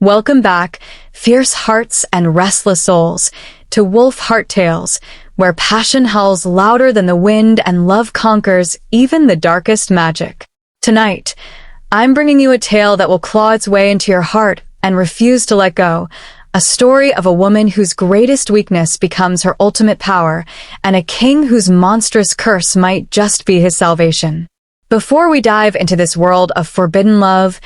Welcome back, fierce hearts and restless souls, to Wolf Heart Tales, where passion howls louder than the wind and love conquers even the darkest magic. Tonight, I'm bringing you a tale that will claw its way into your heart and refuse to let go. A story of a woman whose greatest weakness becomes her ultimate power, and a king whose monstrous curse might just be his salvation. Before we dive into this world of forbidden love,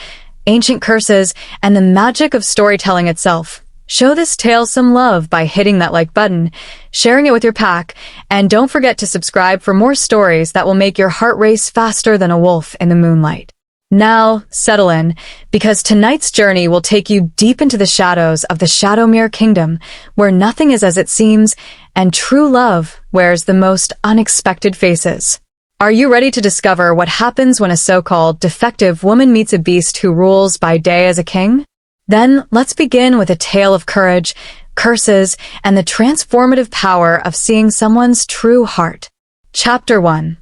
ancient curses, and the magic of storytelling itself, show this tale some love by hitting that like button, sharing it with your pack, and don't forget to subscribe for more stories that will make your heart race faster than a wolf in the moonlight. Now, settle in, because tonight's journey will take you deep into the shadows of the Shadowmere kingdom, where nothing is as it seems, and true love wears the most unexpected faces. Are you ready to discover what happens when a so-called defective woman meets a beast who rules by day as a king? Then, let's begin with a tale of courage, curses, and the transformative power of seeing someone's true heart. Chapter 1.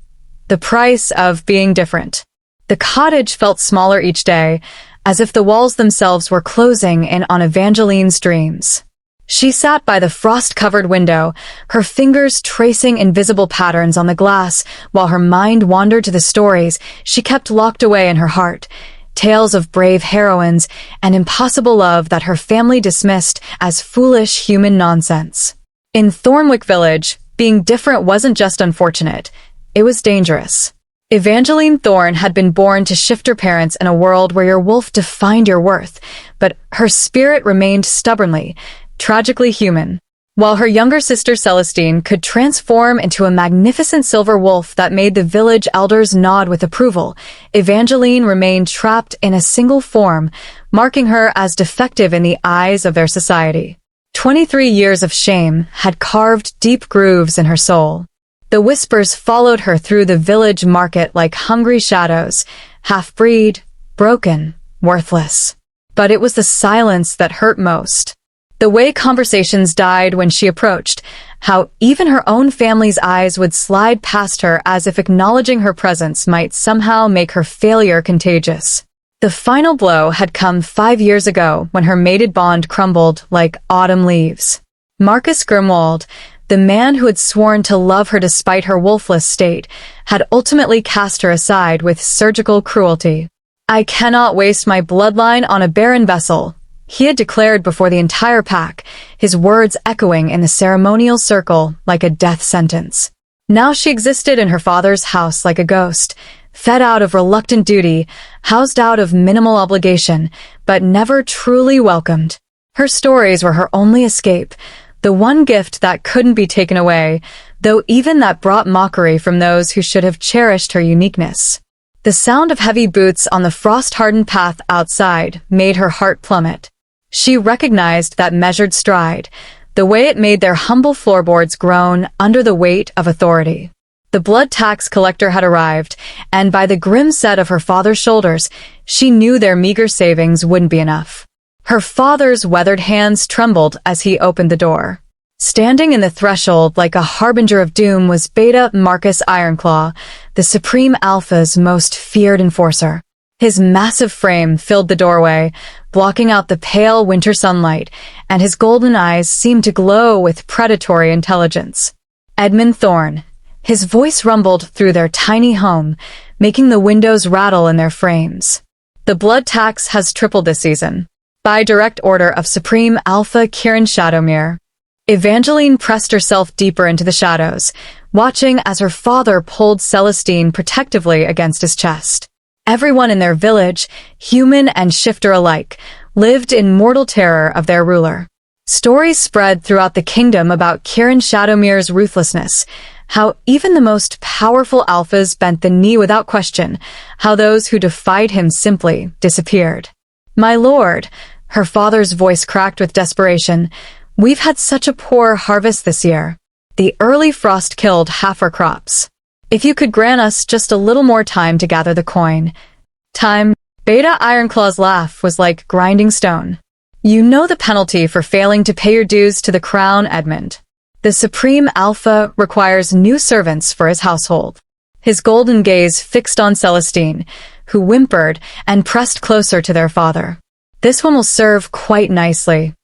The Price of Being Different. The cottage felt smaller each day, as if the walls themselves were closing in on Evangeline's dreams. She sat by the frost-covered window, her fingers tracing invisible patterns on the glass, while her mind wandered to the stories she kept locked away in her heart, tales of brave heroines and impossible love that her family dismissed as foolish human nonsense. In Thornwick Village, being different wasn't just unfortunate, it was dangerous. Evangeline Thorn had been born to shifter parents in a world where your wolf defined your worth, but her spirit remained stubbornly, tragically human. While her younger sister Celestine could transform into a magnificent silver wolf that made the village elders nod with approval, Evangeline remained trapped in a single form, marking her as defective in the eyes of their society. 23 years of shame had carved deep grooves in her soul. The whispers followed her through the village market like hungry shadows, half-breed, broken, worthless. But it was the silence that hurt most. The way conversations died when she approached, how even her own family's eyes would slide past her as if acknowledging her presence might somehow make her failure contagious. The final blow had come 5 years ago when her mated bond crumbled like autumn leaves. Marcus Grimwald, the man who had sworn to love her despite her wolfless state, had ultimately cast her aside with surgical cruelty. "I cannot waste my bloodline on a barren vessel," he had declared before the entire pack, his words echoing in the ceremonial circle like a death sentence. Now she existed in her father's house like a ghost, fed out of reluctant duty, housed out of minimal obligation, but never truly welcomed. Her stories were her only escape, the one gift that couldn't be taken away, though even that brought mockery from those who should have cherished her uniqueness. The sound of heavy boots on the frost-hardened path outside made her heart plummet. She recognized that measured stride, the way it made their humble floorboards groan under the weight of authority. The blood tax collector had arrived, and by the grim set of her father's shoulders, she knew their meager savings wouldn't be enough. Her father's weathered hands trembled as he opened the door. Standing in the threshold like a harbinger of doom was Beta Marcus Ironclaw, the Supreme Alpha's most feared enforcer. His massive frame filled the doorway, blocking out the pale winter sunlight, and his golden eyes seemed to glow with predatory intelligence. Edmund Thorne. His voice rumbled through their tiny home, making the windows rattle in their frames. "The blood tax has tripled this season. By direct order of Supreme Alpha Kieran Shadowmere." Evangeline pressed herself deeper into the shadows, watching as her father pulled Celestine protectively against his chest. Everyone in their village, human and shifter alike, lived in mortal terror of their ruler. Stories spread throughout the kingdom about Kieran Shadowmere's ruthlessness, how even the most powerful alphas bent the knee without question, how those who defied him simply disappeared. "My lord," her father's voice cracked with desperation, "we've had such a poor harvest this year. The early frost killed half our crops. If you could grant us just a little more time to gather the coin." Time. Beta Ironclaw's laugh was like grinding stone. "You know the penalty for failing to pay your dues to the crown, Edmund. The Supreme Alpha requires new servants for his household." His golden gaze fixed on Celestine, who whimpered and pressed closer to their father. This one will serve quite nicely."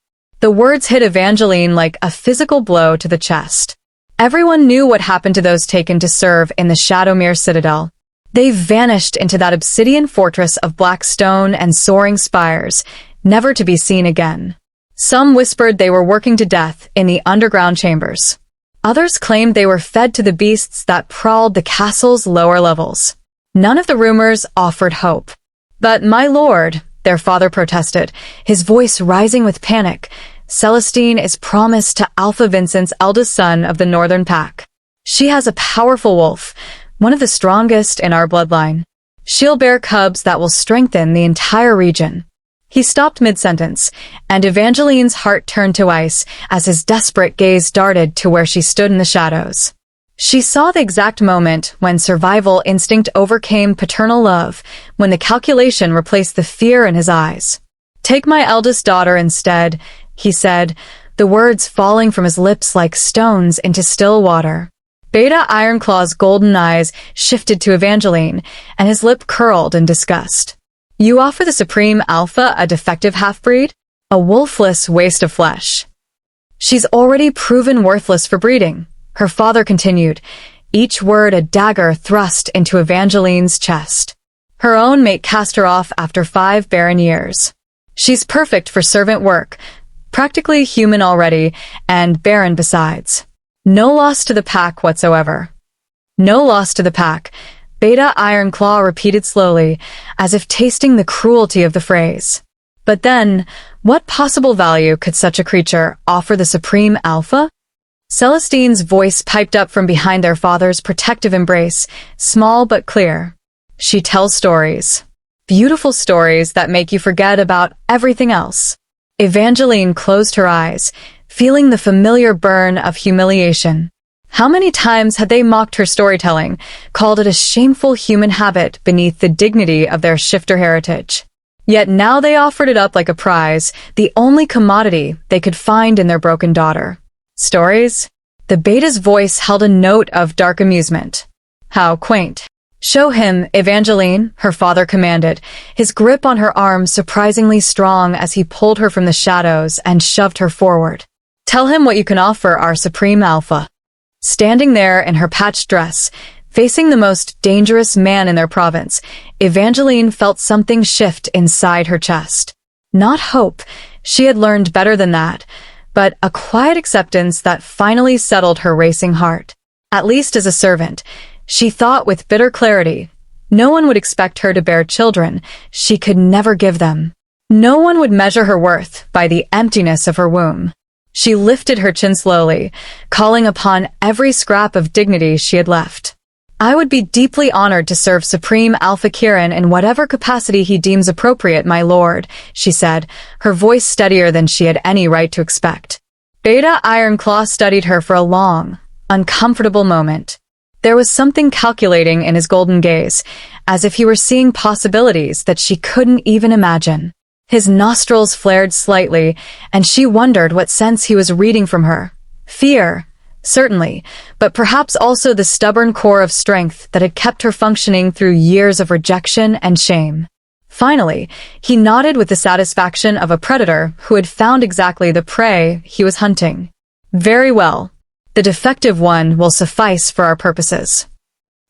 The words hit Evangeline like a physical blow to the chest. Everyone knew what happened to those taken to serve in the Shadowmere citadel. They vanished into that obsidian fortress of black stone and soaring spires, never to be seen again. Some whispered they were working to death in the underground chambers. Others claimed they were fed to the beasts that prowled the castle's lower levels. None of the rumors offered hope. "But, my lord," their father protested, his voice rising with panic, "Celestine is promised to Alpha Vincent's eldest son of the Northern Pack. She has a powerful wolf, one of the strongest in our bloodline. She'll bear cubs that will strengthen the entire region." He stopped mid-sentence, and Evangeline's heart turned to ice as his desperate gaze darted to where she stood in the shadows. She saw the exact moment when survival instinct overcame paternal love, when the calculation replaced the fear in his eyes. "Take my eldest daughter instead," he said, the words falling from his lips like stones into still water. Beta Ironclaw's golden eyes shifted to Evangeline, and his lip curled in disgust. "You offer the Supreme Alpha a defective half-breed? A wolfless waste of flesh. She's already proven worthless for breeding," her father continued, each word a dagger thrust into Evangeline's chest. "Her own mate cast her off after 5 barren years. She's perfect for servant work, practically human already, and barren besides. No loss to the pack whatsoever." "No loss to the pack," Beta Ironclaw repeated slowly, as if tasting the cruelty of the phrase. But then, what possible value could such a creature offer the Supreme Alpha? Celestine's voice piped up from behind their father's protective embrace, small but clear. "She tells stories. Beautiful stories that make you forget about everything else." Evangeline closed her eyes, feeling the familiar burn of humiliation. How many times had they mocked her storytelling, called it a shameful human habit beneath the dignity of their shifter heritage? Yet now they offered it up like a prize, the only commodity they could find in their broken daughter. "Stories?" The beta's voice held a note of dark amusement. "How quaint." "Show him, Evangeline," her father commanded, his grip on her arm surprisingly strong as he pulled her from the shadows and shoved her forward. "Tell him what you can offer our Supreme Alpha." Standing there in her patched dress, facing the most dangerous man in their province, Evangeline felt something shift inside her chest. Not hope, she had learned better than that, but a quiet acceptance that finally settled her racing heart. At least as a servant, she thought with bitter clarity, no one would expect her to bear children she could never give them. No one would measure her worth by the emptiness of her womb. She lifted her chin slowly, calling upon every scrap of dignity she had left. "I would be deeply honored to serve Supreme Alpha Kieran in whatever capacity he deems appropriate, my lord," she said, her voice steadier than she had any right to expect. Beta Ironclaw studied her for a long, uncomfortable moment. There was something calculating in his golden gaze, as if he were seeing possibilities that she couldn't even imagine. His nostrils flared slightly, and she wondered what sense he was reading from her. Fear, certainly, but perhaps also the stubborn core of strength that had kept her functioning through years of rejection and shame. Finally, he nodded with the satisfaction of a predator who had found exactly the prey he was hunting. "Very well. The defective one will suffice for our purposes."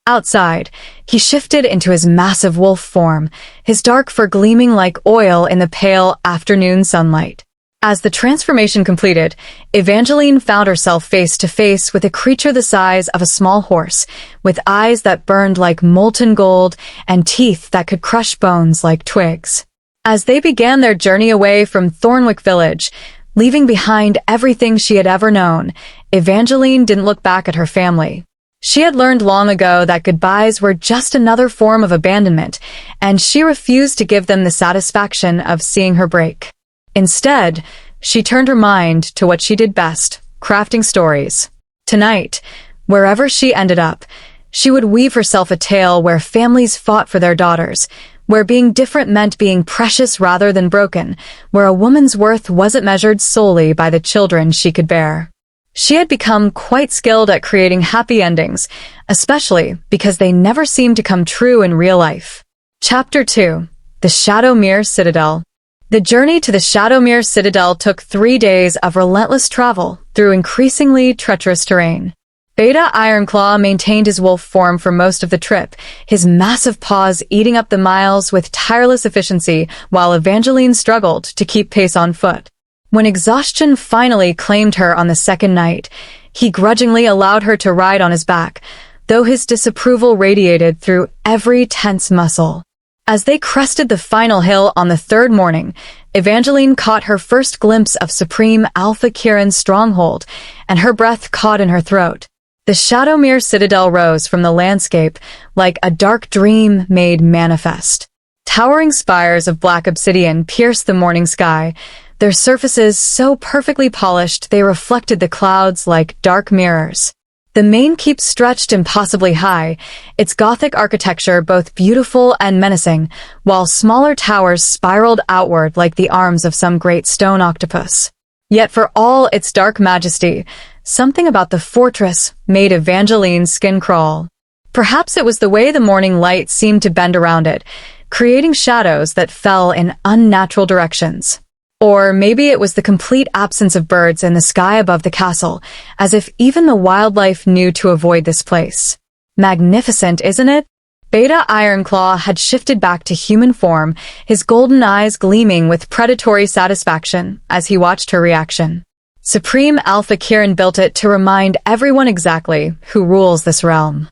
Outside, he shifted into his massive wolf form, his dark fur gleaming like oil in the pale afternoon sunlight. As the transformation completed, Evangeline found herself face to face with a creature the size of a small horse, with eyes that burned like molten gold and teeth that could crush bones like twigs. As they began their journey away from Thornwick Village, leaving behind everything she had ever known, Evangeline didn't look back at her family. She had learned long ago that goodbyes were just another form of abandonment, and she refused to give them the satisfaction of seeing her break. Instead, she turned her mind to what she did best, crafting stories. Tonight, wherever she ended up, she would weave herself a tale where families fought for their daughters, where being different meant being precious rather than broken, where a woman's worth wasn't measured solely by the children she could bear. She had become quite skilled at creating happy endings, especially because they never seemed to come true in real life. Chapter 2. The Shadowmere Citadel. The journey to the Shadowmere citadel took 3 days of relentless travel through increasingly treacherous terrain. Beta Ironclaw maintained his wolf form for most of the trip, his massive paws eating up the miles with tireless efficiency while Evangeline struggled to keep pace on foot. When exhaustion finally claimed her on the second night, he grudgingly allowed her to ride on his back, though his disapproval radiated through every tense muscle. As they crested the final hill on the third morning, Evangeline caught her first glimpse of Supreme Alpha Kieran's stronghold, and her breath caught in her throat. The Shadowmere citadel rose from the landscape like a dark dream made manifest. Towering spires of black obsidian pierced the morning sky, their surfaces so perfectly polished they reflected the clouds like dark mirrors. The main keep stretched impossibly high, its Gothic architecture both beautiful and menacing, while smaller towers spiraled outward like the arms of some great stone octopus. Yet for all its dark majesty, something about the fortress made Evangeline's skin crawl. Perhaps it was the way the morning light seemed to bend around it, creating shadows that fell in unnatural directions. Or maybe it was the complete absence of birds in the sky above the castle, as if even the wildlife knew to avoid this place. Magnificent, isn't it? Beta Ironclaw had shifted back to human form, his golden eyes gleaming with predatory satisfaction as he watched her reaction. Supreme Alpha Kieran built it to remind everyone exactly who rules this realm.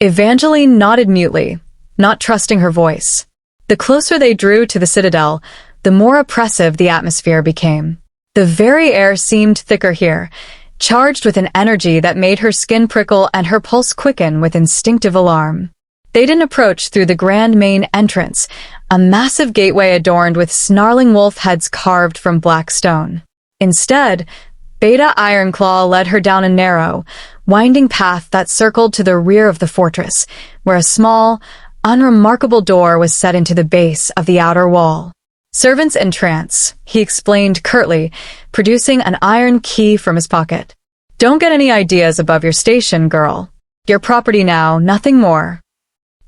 Evangeline nodded mutely, not trusting her voice. The closer they drew to the citadel, the more oppressive the atmosphere became. The very air seemed thicker here, charged with an energy that made her skin prickle and her pulse quicken with instinctive alarm. They didn't approach through the grand main entrance, a massive gateway adorned with snarling wolf heads carved from black stone. Instead, Beta Ironclaw led her down a narrow, winding path that circled to the rear of the fortress, where a small, unremarkable door was set into the base of the outer wall. "Servants in trance," he explained curtly, producing an iron key from his pocket. "Don't get any ideas above your station, girl. Your property now, nothing more."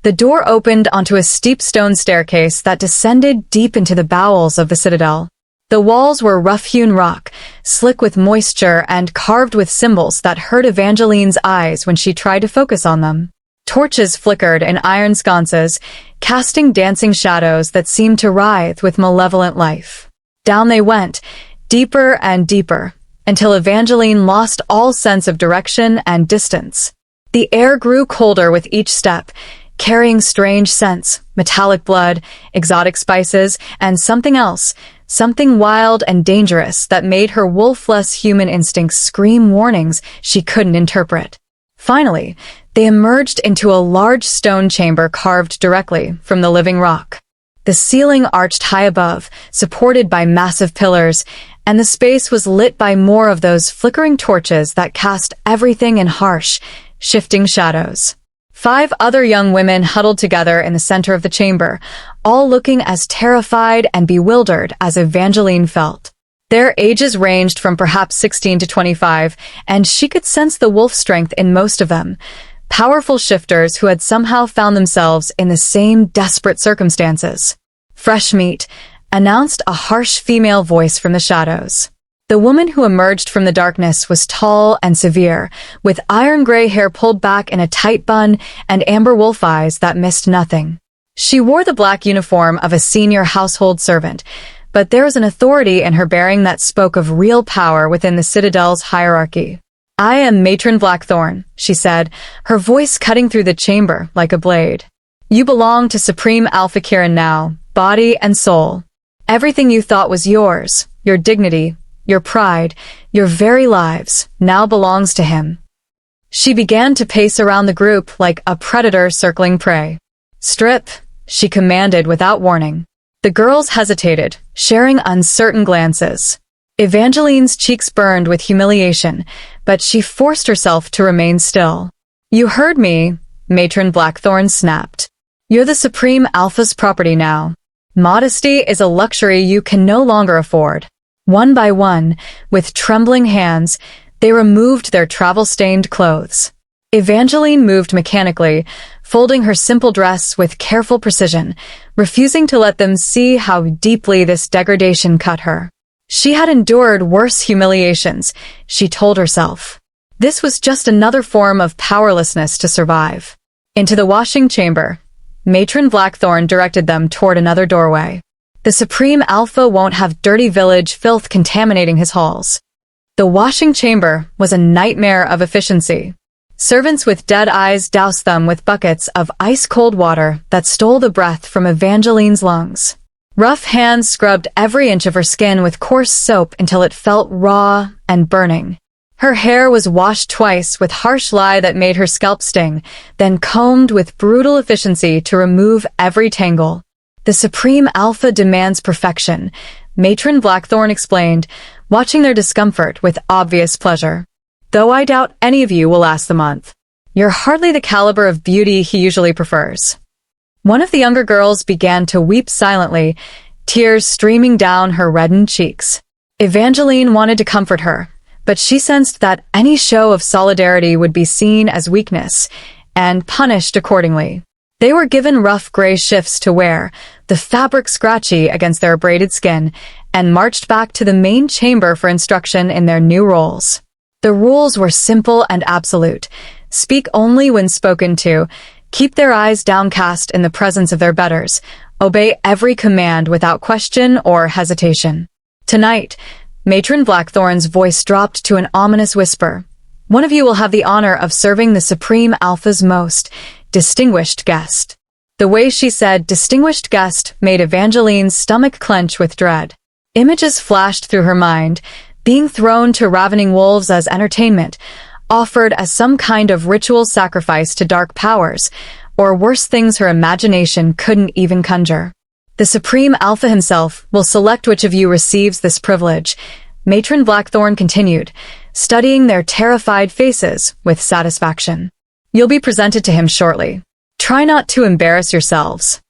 The door opened onto a steep stone staircase that descended deep into the bowels of the citadel. The walls were rough-hewn rock, slick with moisture and carved with symbols that hurt Evangeline's eyes when she tried to focus on them. Torches flickered in iron sconces, casting dancing shadows that seemed to writhe with malevolent life. Down they went, deeper and deeper, until Evangeline lost all sense of direction and distance. The air grew colder with each step, carrying strange scents, metallic blood, exotic spices, and something else, something wild and dangerous that made her wolf-less human instincts scream warnings she couldn't interpret. Finally, they emerged into a large stone chamber carved directly from the living rock. The ceiling arched high above, supported by massive pillars, and the space was lit by more of those flickering torches that cast everything in harsh, shifting shadows. 5 other young women huddled together in the center of the chamber, all looking as terrified and bewildered as Evangeline felt. Their ages ranged from perhaps 16 to 25, and she could sense the wolf strength in most of them, powerful shifters who had somehow found themselves in the same desperate circumstances. "Fresh meat," announced a harsh female voice from the shadows. The woman who emerged from the darkness was tall and severe, with iron-gray hair pulled back in a tight bun and amber wolf eyes that missed nothing. She wore the black uniform of a senior household servant, but there was an authority in her bearing that spoke of real power within the Citadel's hierarchy. "I am Matron Blackthorn," she said, her voice cutting through the chamber like a blade. "You belong to Supreme Alpha Kieran now, body and soul. Everything you thought was yours, your dignity, your pride, your very lives, now belongs to him." She began to pace around the group like a predator circling prey. "Strip," she commanded without warning. The girls hesitated, sharing uncertain glances. Evangeline's cheeks burned with humiliation, but she forced herself to remain still. "You heard me," Matron Blackthorn snapped. "You're the Supreme Alpha's property now. Modesty is a luxury you can no longer afford." One by one, with trembling hands, they removed their travel-stained clothes. Evangeline moved mechanically, folding her simple dress with careful precision, refusing to let them see how deeply this degradation cut her. She had endured worse humiliations, she told herself. This was just another form of powerlessness to survive. Into the washing chamber, Matron Blackthorn directed them toward another doorway. The Supreme Alpha won't have dirty village filth contaminating his halls. The washing chamber was a nightmare of efficiency. Servants with dead eyes doused them with buckets of ice-cold water that stole the breath from Evangeline's lungs. Rough hands scrubbed every inch of her skin with coarse soap until it felt raw and burning. Her hair was washed twice with harsh lye that made her scalp sting, then combed with brutal efficiency to remove every tangle. The Supreme Alpha demands perfection, Matron Blackthorn explained, watching their discomfort with obvious pleasure. Though I doubt any of you will last the month. You're hardly the caliber of beauty he usually prefers. One of the younger girls began to weep silently, tears streaming down her reddened cheeks. Evangeline wanted to comfort her, but she sensed that any show of solidarity would be seen as weakness and punished accordingly. They were given rough gray shifts to wear, the fabric scratchy against their abraded skin, and marched back to the main chamber for instruction in their new roles. The rules were simple and absolute. Speak only when spoken to, keep their eyes downcast in the presence of their betters, obey every command without question or hesitation. Tonight, Matron Blackthorn's voice dropped to an ominous whisper. One of you will have the honor of serving the Supreme Alpha's most distinguished guest. The way she said distinguished guest made Evangeline's stomach clench with dread. Images flashed through her mind, being thrown to ravening wolves as entertainment, offered as some kind of ritual sacrifice to dark powers, or worse things her imagination couldn't even conjure. The Supreme Alpha himself will select which of you receives this privilege, Matron Blackthorn continued, studying their terrified faces with satisfaction. You'll be presented to him shortly. Try not to embarrass yourselves.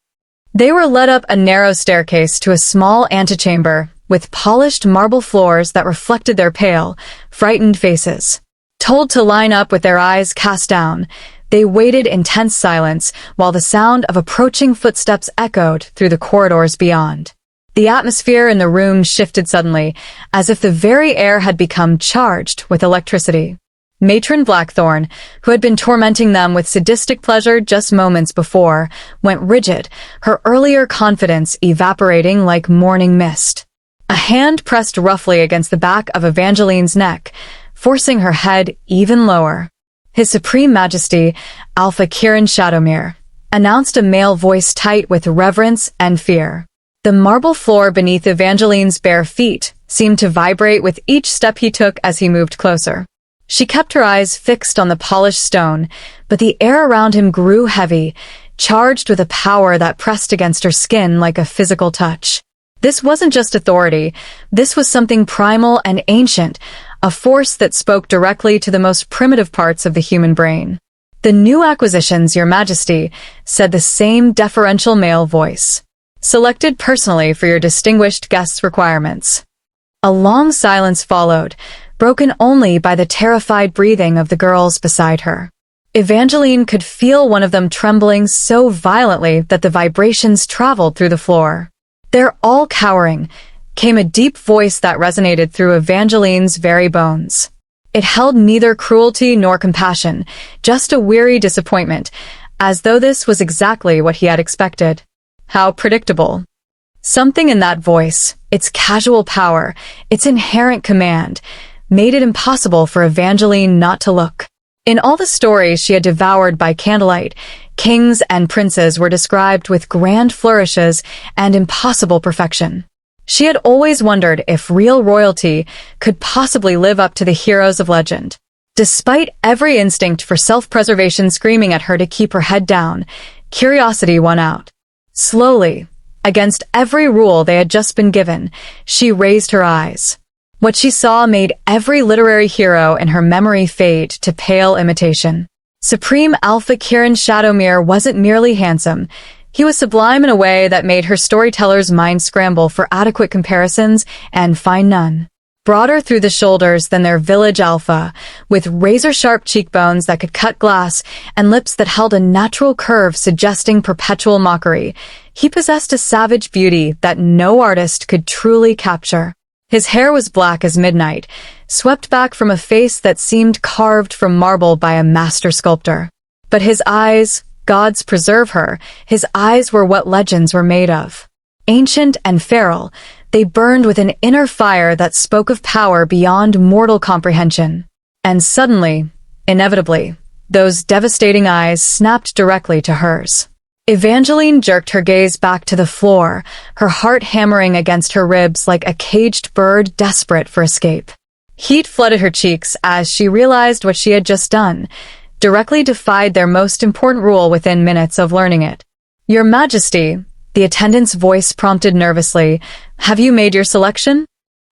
They were led up a narrow staircase to a small antechamber with polished marble floors that reflected their pale, frightened faces. Told to line up with their eyes cast down, they waited in tense silence while the sound of approaching footsteps echoed through the corridors beyond. The atmosphere in the room shifted suddenly, as if the very air had become charged with electricity. Matron Blackthorn, who had been tormenting them with sadistic pleasure just moments before, went rigid, her earlier confidence evaporating like morning mist. A hand pressed roughly against the back of Evangeline's neck, forcing her head even lower. His Supreme Majesty, Alpha Kieran Shadowmere, announced a male voice tight with reverence and fear. The marble floor beneath Evangeline's bare feet seemed to vibrate with each step he took as he moved closer. She kept her eyes fixed on the polished stone, but the air around him grew heavy, charged with a power that pressed against her skin like a physical touch. This wasn't just authority, this was something primal and ancient, a force that spoke directly to the most primitive parts of the human brain. The new acquisitions, Your Majesty, said the same deferential male voice. Selected personally for your distinguished guest's requirements. A long silence followed, broken only by the terrified breathing of the girls beside her. Evangeline could feel one of them trembling so violently that the vibrations traveled through the floor. They're all cowering, came a deep voice that resonated through Evangeline's very bones. It held neither cruelty nor compassion, just a weary disappointment, as though this was exactly what he had expected. How predictable. Something in that voice, its casual power, its inherent command, made it impossible for Evangeline not to look. In all the stories she had devoured by candlelight, kings and princes were described with grand flourishes and impossible perfection. She had always wondered if real royalty could possibly live up to the heroes of legend. Despite every instinct for self-preservation screaming at her to keep her head down, curiosity won out. Slowly, against every rule they had just been given, she raised her eyes. What she saw made every literary hero in her memory fade to pale imitation. Supreme Alpha Kieran Shadowmere wasn't merely handsome. He was sublime in a way that made her storyteller's mind scramble for adequate comparisons and find none. broader through the shoulders than their village alpha, with razor-sharp cheekbones that could cut glass and lips that held a natural curve suggesting perpetual mockery. He possessed a savage beauty that no artist could truly capture. His hair was black as midnight, swept back from a face that seemed carved from marble by a master sculptor. But his eyes, gods preserve her, his eyes were what legends were made of. Ancient and feral, they burned with an inner fire that spoke of power beyond mortal comprehension. And suddenly, inevitably, those devastating eyes snapped directly to hers. Evangeline jerked her gaze back to the floor, her heart hammering against her ribs like a caged bird desperate for escape. Heat flooded her cheeks as she realized what she had just done, directly defied their most important rule within minutes of learning it. "Your Majesty," the attendant's voice prompted nervously, "have you made your selection?"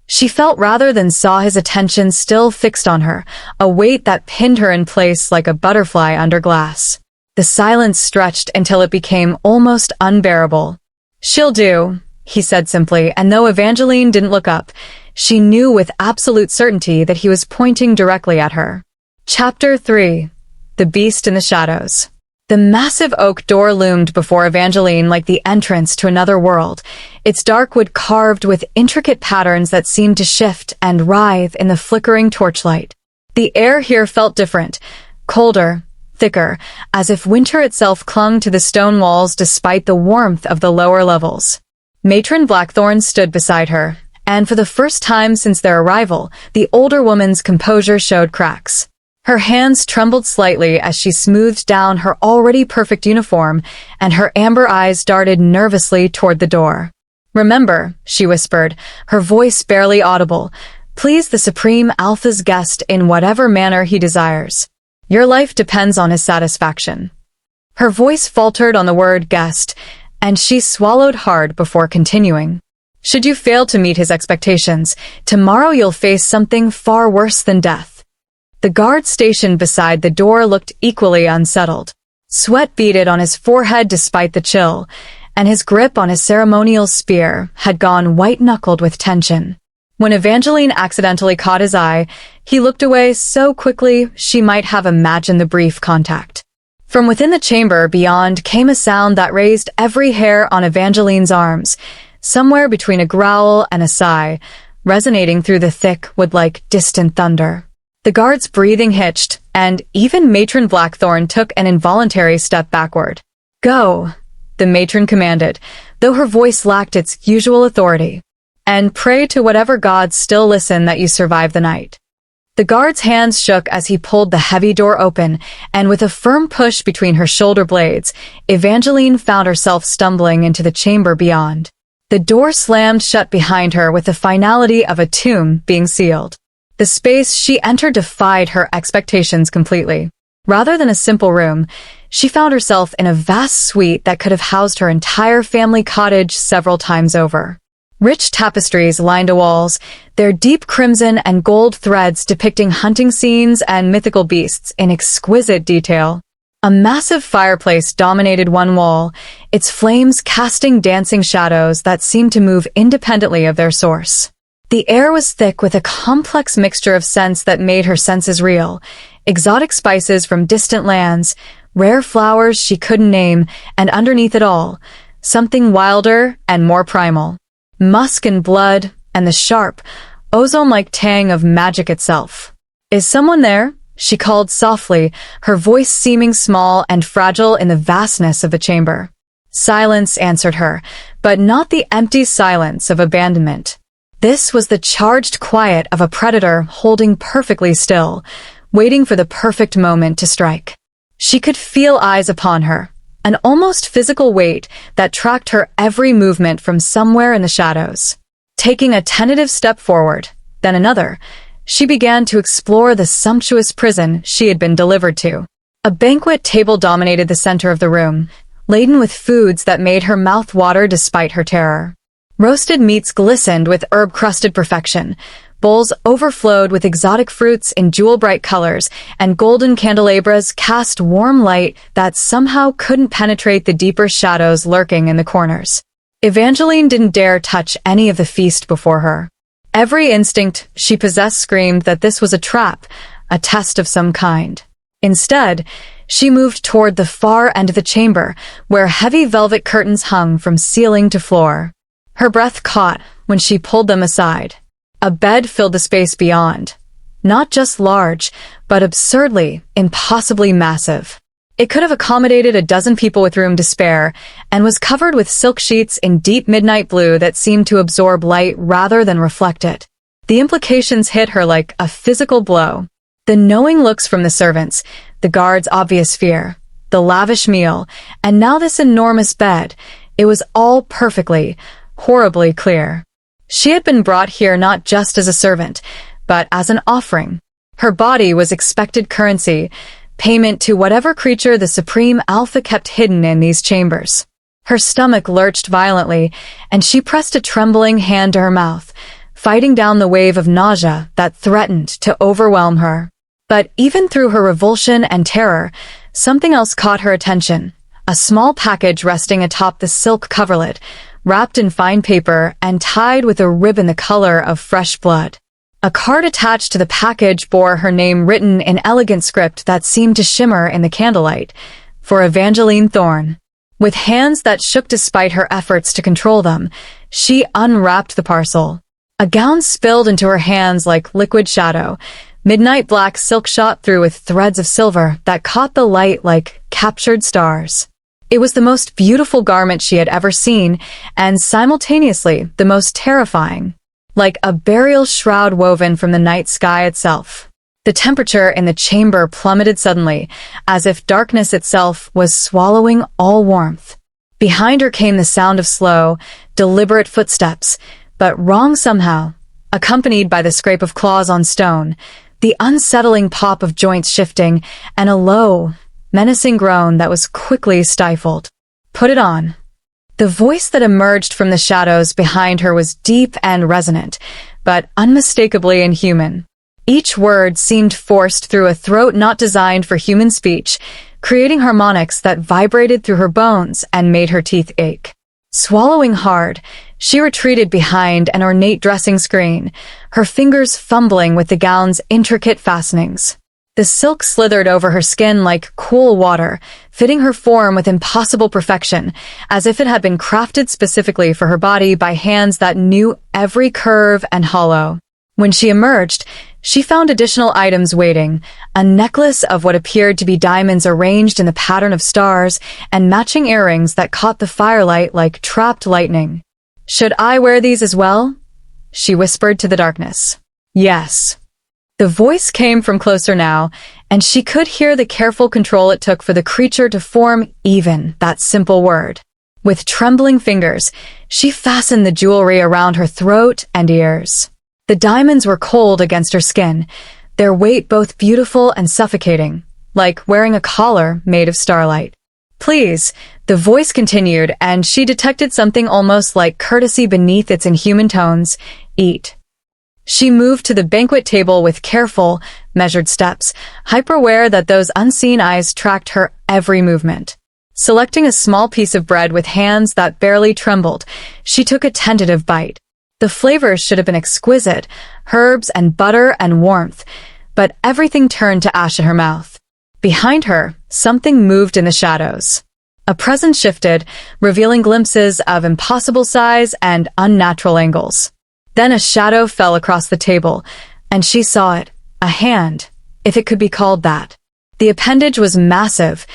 She felt rather than saw his attention still fixed on her, a weight that pinned her in place like a butterfly under glass. The silence stretched until it became almost unbearable. "She'll do," he said simply, and though Evangeline didn't look up, she knew with absolute certainty that he was pointing directly at her. Chapter 3. The Beast in the Shadows. The massive oak door loomed before Evangeline like the entrance to another world, its dark wood carved with intricate patterns that seemed to shift and writhe in the flickering torchlight. The air here felt different, colder, thicker, as if winter itself clung to the stone walls despite the warmth of the lower levels. Matron Blackthorn stood beside her, and for the first time since their arrival, the older woman's composure showed cracks. Her hands trembled slightly as she smoothed down her already perfect uniform, and her amber eyes darted nervously toward the door. "Remember," she whispered, her voice barely audible, "please the Supreme Alpha's guest in whatever manner he desires. Your life depends on his satisfaction." Her voice faltered on the word guest, and she swallowed hard before continuing. "Should you fail to meet his expectations, tomorrow you'll face something far worse than death." The guard stationed beside the door looked equally unsettled. Sweat beaded on his forehead despite the chill, and his grip on his ceremonial spear had gone white-knuckled with tension. When Evangeline accidentally caught his eye, he looked away so quickly she might have imagined the brief contact. From within the chamber beyond came a sound that raised every hair on Evangeline's arms, somewhere between a growl and a sigh, resonating through the thick wood like distant thunder. The guard's breathing hitched, and even Matron Blackthorn took an involuntary step backward. "Go," the matron commanded, though her voice lacked its usual authority. "And pray to whatever gods still listen that you survive the night." The guard's hands shook as he pulled the heavy door open, and with a firm push between her shoulder blades, Evangeline found herself stumbling into the chamber beyond. The door slammed shut behind her with the finality of a tomb being sealed. The space she entered defied her expectations completely. Rather than a simple room, she found herself in a vast suite that could have housed her entire family cottage several times over. Rich tapestries lined the walls, their deep crimson and gold threads depicting hunting scenes and mythical beasts in exquisite detail. A massive fireplace dominated one wall, its flames casting dancing shadows that seemed to move independently of their source. The air was thick with a complex mixture of scents that made her senses reel, exotic spices from distant lands, rare flowers she couldn't name, and underneath it all, something wilder and more primal. Musk and blood, and the sharp, ozone-like tang of magic itself. "Is someone there?" she called softly, her voice seeming small and fragile in the vastness of the chamber. Silence answered her, but not the empty silence of abandonment. This was the charged quiet of a predator holding perfectly still, waiting for the perfect moment to strike. She could feel eyes upon her, an almost physical weight that tracked her every movement from somewhere in the shadows. Taking a tentative step forward, then another, she began to explore the sumptuous prison she had been delivered to. A banquet table dominated the center of the room, laden with foods that made her mouth water despite her terror. Roasted meats glistened with herb-crusted perfection, bowls overflowed with exotic fruits in jewel-bright colors, and golden candelabras cast warm light that somehow couldn't penetrate the deeper shadows lurking in the corners. Evangeline didn't dare touch any of the feast before her. Every instinct she possessed screamed that this was a trap, a test of some kind. Instead, she moved toward the far end of the chamber, where heavy velvet curtains hung from ceiling to floor. Her breath caught when she pulled them aside. A bed filled the space beyond. Not just large, but absurdly, impossibly massive. It could have accommodated a dozen people with room to spare, and was covered with silk sheets in deep midnight blue that seemed to absorb light rather than reflect it. The implications hit her like a physical blow. The knowing looks from the servants, the guards' obvious fear, the lavish meal, and now this enormous bed. It was all perfectly, horribly clear. She had been brought here not just as a servant, but as an offering. Her body was expected currency, payment to whatever creature the Supreme Alpha kept hidden in these chambers. Her stomach lurched violently, and she pressed a trembling hand to her mouth, fighting down the wave of nausea that threatened to overwhelm her. But even through her revulsion and terror, something else caught her attention. A small package resting atop the silk coverlet, wrapped in fine paper and tied with a ribbon the color of fresh blood. A card attached to the package bore her name written in elegant script that seemed to shimmer in the candlelight, for Evangeline Thorne. With hands that shook despite her efforts to control them, she unwrapped the parcel. A gown spilled into her hands like liquid shadow, midnight black silk shot through with threads of silver that caught the light like captured stars. It was the most beautiful garment she had ever seen, and simultaneously the most terrifying. Like a burial shroud woven from the night sky itself. The temperature in the chamber plummeted suddenly, as if darkness itself was swallowing all warmth. Behind her came the sound of slow, deliberate footsteps, but wrong somehow, accompanied by the scrape of claws on stone, the unsettling pop of joints shifting, and a low, menacing groan that was quickly stifled. "Put it on." The voice that emerged from the shadows behind her was deep and resonant, but unmistakably inhuman. Each word seemed forced through a throat not designed for human speech, creating harmonics that vibrated through her bones and made her teeth ache. Swallowing hard, she retreated behind an ornate dressing screen, her fingers fumbling with the gown's intricate fastenings. The silk slithered over her skin like cool water, fitting her form with impossible perfection, as if it had been crafted specifically for her body by hands that knew every curve and hollow. When she emerged, she found additional items waiting, a necklace of what appeared to be diamonds arranged in the pattern of stars, and matching earrings that caught the firelight like trapped lightning. "Should I wear these as well?" she whispered to the darkness. "Yes." The voice came from closer now, and she could hear the careful control it took for the creature to form even that simple word. With trembling fingers, she fastened the jewelry around her throat and ears. The diamonds were cold against her skin, their weight both beautiful and suffocating, like wearing a collar made of starlight. "Please," the voice continued, and she detected something almost like courtesy beneath its inhuman tones. "Eat." She moved to the banquet table with careful, measured steps, hyper-aware that those unseen eyes tracked her every movement. Selecting a small piece of bread with hands that barely trembled, she took a tentative bite. The flavors should have been exquisite, herbs and butter and warmth, but everything turned to ash in her mouth. Behind her, something moved in the shadows. A presence shifted, revealing glimpses of impossible size and unnatural angles. Then a shadow fell across the table, and she saw it, a hand, if it could be called that. The appendage was massive,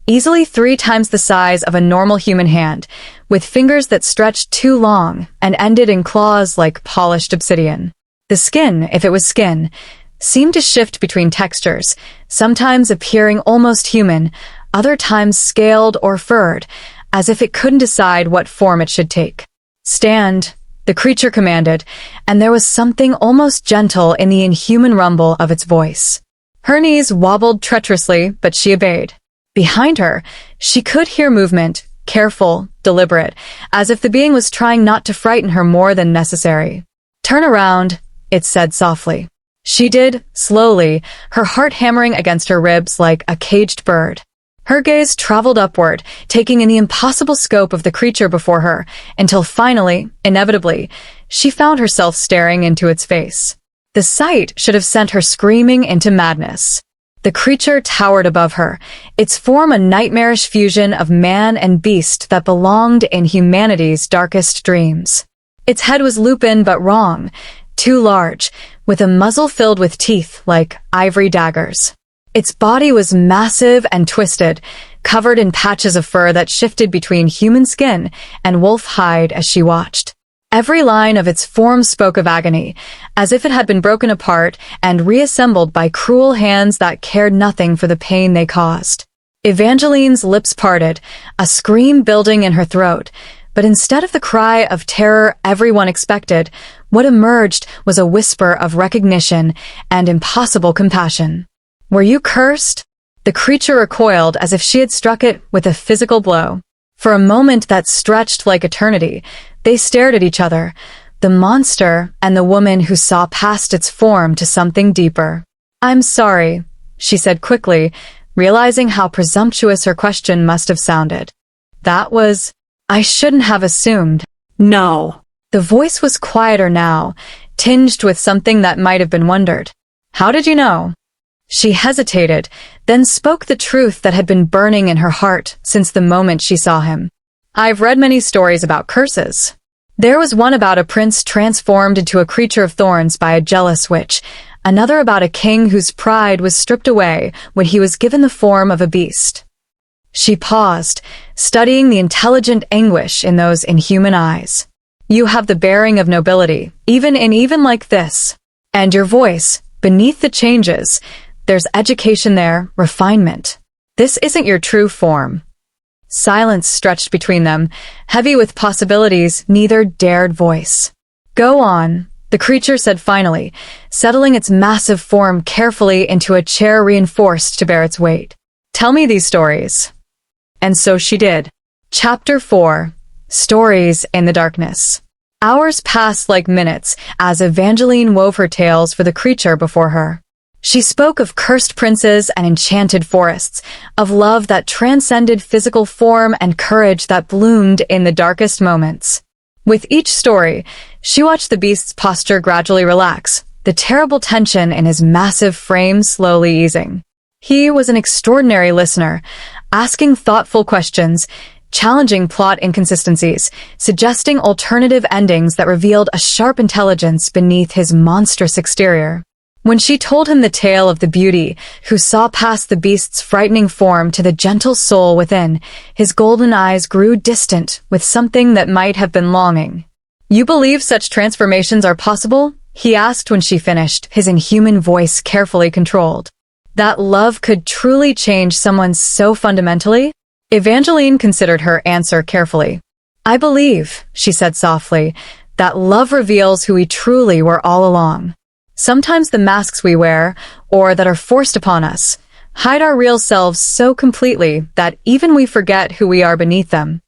easily 3 times the size of a normal human hand, with fingers that stretched too long and ended in claws like polished obsidian. The skin, if it was skin, seemed to shift between textures, sometimes appearing almost human, other times scaled or furred, as if it couldn't decide what form it should take. "Stand," the creature commanded, and there was something almost gentle in the inhuman rumble of its voice. Her knees wobbled treacherously, but she obeyed. Behind her, she could hear movement, careful, deliberate, as if the being was trying not to frighten her more than necessary. "Turn around," it said softly. She did, slowly, her heart hammering against her ribs like a caged bird. Her gaze traveled upward, taking in the impossible scope of the creature before her, until finally, inevitably, she found herself staring into its face. The sight should have sent her screaming into madness. The creature towered above her, its form a nightmarish fusion of man and beast that belonged in humanity's darkest dreams. Its head was lupin but wrong, too large, with a muzzle filled with teeth like ivory daggers. Its body was massive and twisted, covered in patches of fur that shifted between human skin and wolf hide as she watched. Every line of its form spoke of agony, as if it had been broken apart and reassembled by cruel hands that cared nothing for the pain they caused. Evangeline's lips parted, a scream building in her throat, but instead of the cry of terror everyone expected, what emerged was a whisper of recognition and impossible compassion. "Were you cursed?" The creature recoiled as if she had struck it with a physical blow. For a moment that stretched like eternity, they stared at each other, the monster and the woman who saw past its form to something deeper. "I'm sorry," she said quickly, realizing how presumptuous her question must have sounded. I shouldn't have assumed." "No." The voice was quieter now, tinged with something that might have been wondered. "How did you know?" She hesitated, then spoke the truth that had been burning in her heart since the moment she saw him. "I've read many stories about curses. There was one about a prince transformed into a creature of thorns by a jealous witch, another about a king whose pride was stripped away when he was given the form of a beast." She paused, studying the intelligent anguish in those inhuman eyes. "You have the bearing of nobility, even like this. And your voice, beneath the changes, there's education there, refinement. This isn't your true form." Silence stretched between them, heavy with possibilities neither dared voice. "Go on," the creature said finally, settling its massive form carefully into a chair reinforced to bear its weight. "Tell me these stories." And so she did. Chapter 4. Stories in the Darkness. Hours passed like minutes as Evangeline wove her tales for the creature before her. She spoke of cursed princes and enchanted forests, of love that transcended physical form and courage that bloomed in the darkest moments. With each story, she watched the beast's posture gradually relax, the terrible tension in his massive frame slowly easing. He was an extraordinary listener, asking thoughtful questions, challenging plot inconsistencies, suggesting alternative endings that revealed a sharp intelligence beneath his monstrous exterior. When she told him the tale of the beauty who saw past the beast's frightening form to the gentle soul within, his golden eyes grew distant with something that might have been longing. "You believe such transformations are possible?" he asked when she finished, his inhuman voice carefully controlled. "That love could truly change someone so fundamentally?" Evangeline considered her answer carefully. "I believe," she said softly, "that love reveals who we truly were all along. Sometimes the masks we wear, or that are forced upon us, hide our real selves so completely that even we forget who we are beneath them."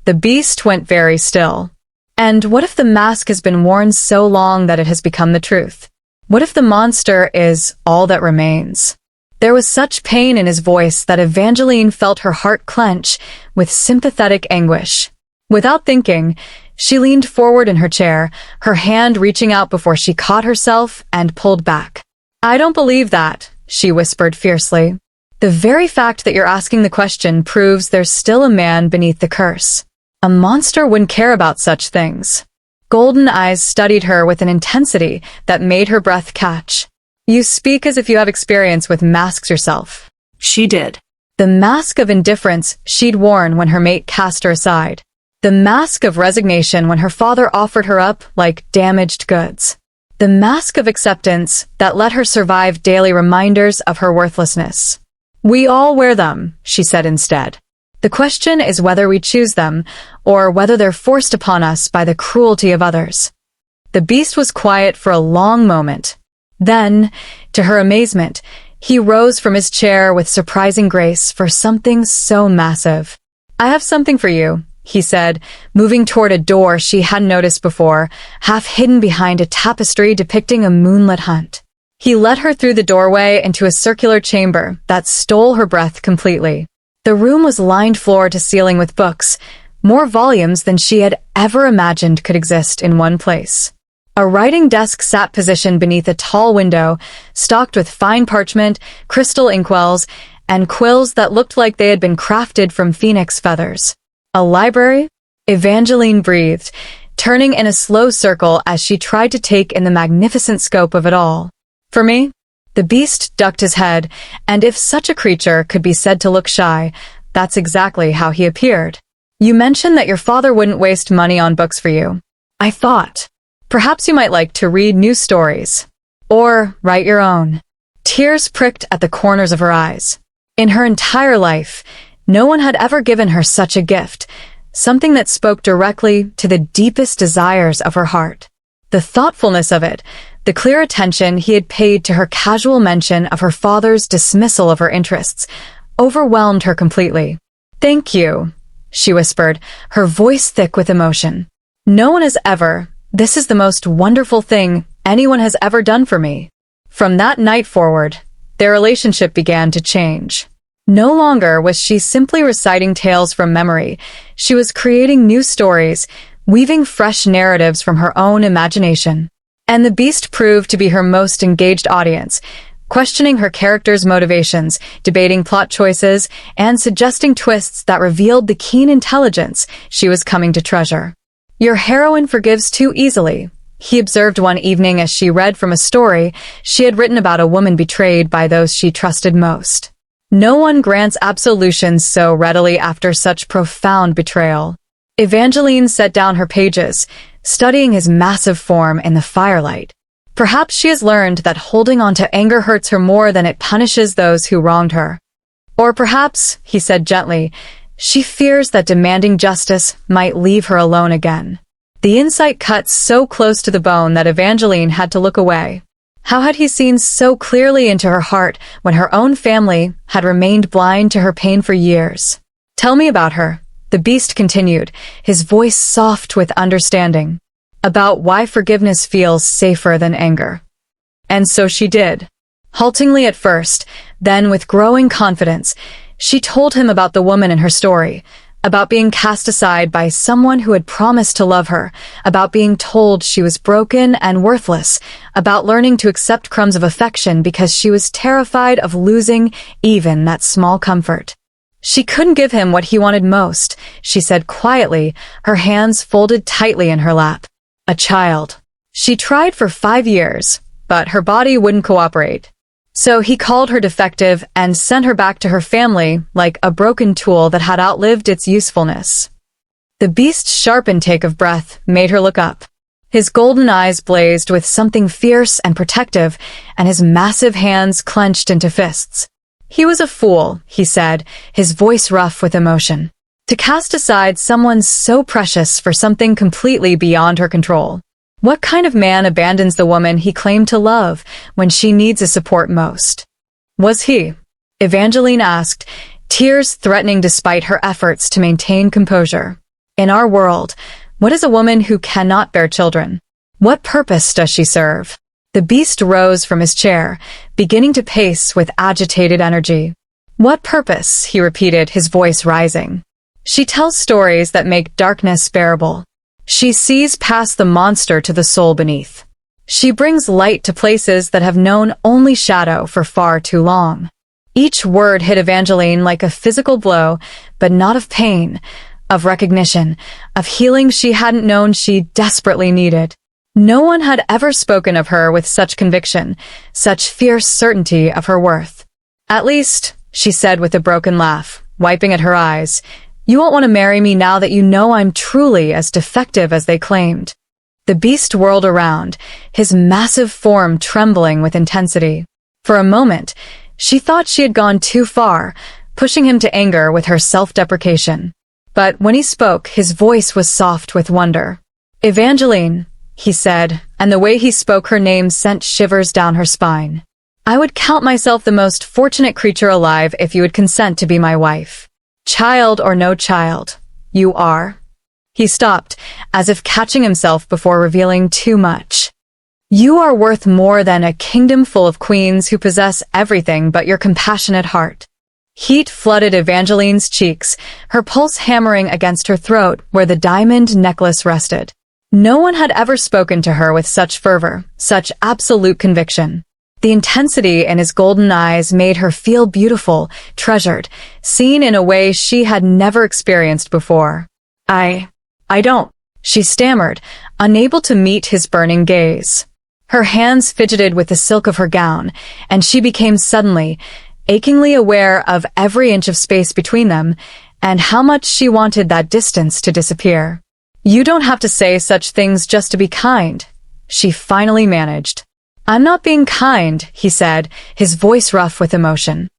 The beast went very still. "And what if the mask has been worn so long that it has become the truth? What if the monster is all that remains?" There was such pain in his voice that Evangeline felt her heart clench with sympathetic anguish. Without thinking, she leaned forward in her chair, her hand reaching out before she caught herself and pulled back. "I don't believe that," she whispered fiercely. "The very fact that you're asking the question proves there's still a man beneath the curse. A monster wouldn't care about such things." Golden eyes studied her with an intensity that made her breath catch. "You speak as if you have experience with masks yourself." She did. The mask of indifference she'd worn when her mate cast her aside. The mask of resignation when her father offered her up like damaged goods. The mask of acceptance that let her survive daily reminders of her worthlessness. "We all wear them," she said instead. "The question is whether we choose them, or whether they're forced upon us by the cruelty of others." The beast was quiet for a long moment. Then, to her amazement, he rose from his chair with surprising grace for something so massive. "I have something for you," he said, moving toward a door she hadn't noticed before, half hidden behind a tapestry depicting a moonlit hunt. He led her through the doorway into a circular chamber that stole her breath completely. The room was lined floor to ceiling with books, more volumes than she had ever imagined could exist in one place. A writing desk sat positioned beneath a tall window, stocked with fine parchment, crystal inkwells, and quills that looked like they had been crafted from phoenix feathers. A library? Evangeline breathed, turning in a slow circle as she tried to take in the magnificent scope of it all. For me? The beast ducked his head, and if such a creature could be said to look shy, that's exactly how he appeared. You mentioned that your father wouldn't waste money on books for you. I thought, perhaps you might like to read new stories. Or write your own. Tears pricked at the corners of her eyes. In her entire life, no one had ever given her such a gift, something that spoke directly to the deepest desires of her heart. The thoughtfulness of it, the clear attention he had paid to her casual mention of her father's dismissal of her interests, overwhelmed her completely. "Thank you," she whispered, her voice thick with emotion. "No one has ever. This is the most wonderful thing anyone has ever done for me." From that night forward, their relationship began to change. No longer was she simply reciting tales from memory. She was creating new stories, weaving fresh narratives from her own imagination. And the beast proved to be her most engaged audience, questioning her character's motivations, debating plot choices, and suggesting twists that revealed the keen intelligence she was coming to treasure. "Your heroine forgives too easily," he observed one evening as she read from a story she had written about a woman betrayed by those she trusted most. "No one grants absolution so readily after such profound betrayal." Evangeline set down her pages, studying his massive form in the firelight. Perhaps she has learned that holding on to anger hurts her more than it punishes those who wronged her. Or perhaps, he said gently, she fears that demanding justice might leave her alone again. The insight cut so close to the bone that Evangeline had to look away. How had he seen so clearly into her heart when her own family had remained blind to her pain for years? "Tell me about her," the beast continued, his voice soft with understanding. "About why forgiveness feels safer than anger." And so she did. Haltingly at first, then with growing confidence, she told him about the woman in her story, about being cast aside by someone who had promised to love her, about being told she was broken and worthless, about learning to accept crumbs of affection because she was terrified of losing even that small comfort. She couldn't give him what he wanted most, she said quietly, her hands folded tightly in her lap. A child. She tried for 5 years, but her body wouldn't cooperate. So he called her defective and sent her back to her family like a broken tool that had outlived its usefulness. The beast's sharp intake of breath made her look up. His golden eyes blazed with something fierce and protective, and his massive hands clenched into fists. He was a fool, he said, his voice rough with emotion. To cast aside someone so precious for something completely beyond her control. What kind of man abandons the woman he claimed to love when she needs his support most? Was he? Evangeline asked, tears threatening despite her efforts to maintain composure. In our world, what is a woman who cannot bear children? What purpose does she serve? The beast rose from his chair, beginning to pace with agitated energy. What purpose? He repeated, his voice rising. She tells stories that make darkness bearable. She sees past the monster to the soul beneath. She brings light to places that have known only shadow for far too long. Each word hit Evangeline like a physical blow, but not of pain, of recognition, of healing she hadn't known she desperately needed. No one had ever spoken of her with such conviction, such fierce certainty of her worth. At least, she said with a broken laugh, wiping at her eyes, you won't want to marry me now that you know I'm truly as defective as they claimed. The beast whirled around, his massive form trembling with intensity. For a moment, she thought she had gone too far, pushing him to anger with her self-deprecation. But when he spoke, his voice was soft with wonder. Evangeline, he said, and the way he spoke her name sent shivers down her spine. I would count myself the most fortunate creature alive if you would consent to be my wife. Child or no child, you are. He stopped, as if catching himself before revealing too much. You are worth more than a kingdom full of queens who possess everything but your compassionate heart. Heat flooded Evangeline's cheeks, her pulse hammering against her throat where the diamond necklace rested. No one had ever spoken to her with such fervor, such absolute conviction. The intensity in his golden eyes made her feel beautiful, treasured, seen in a way she had never experienced before. I don't, she stammered, unable to meet his burning gaze. Her hands fidgeted with the silk of her gown, and she became suddenly, achingly aware of every inch of space between them, and how much she wanted that distance to disappear. You don't have to say such things just to be kind, she finally managed. I'm not being kind, he said, his voice rough with emotion.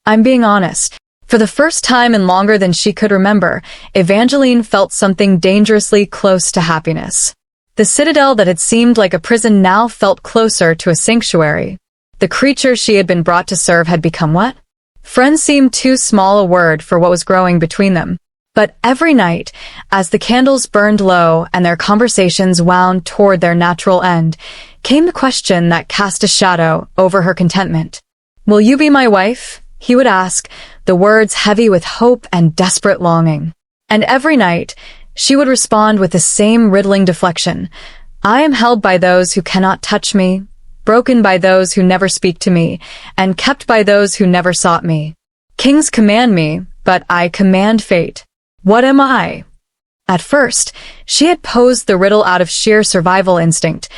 I'm being honest. For the first time in longer than she could remember, Evangeline felt something dangerously close to happiness. The citadel that had seemed like a prison now felt closer to a sanctuary. The creature she had been brought to serve had become what? Friend seemed too small a word for what was growing between them. But every night, as the candles burned low and their conversations wound toward their natural end, came the question that cast a shadow over her contentment. Will you be my wife? He would ask, the words heavy with hope and desperate longing. And every night, she would respond with the same riddling deflection. I am held by those who cannot touch me, broken by those who never speak to me, and kept by those who never sought me. Kings command me, but I command fate. What am I? At first, she had posed the riddle out of sheer survival instinct,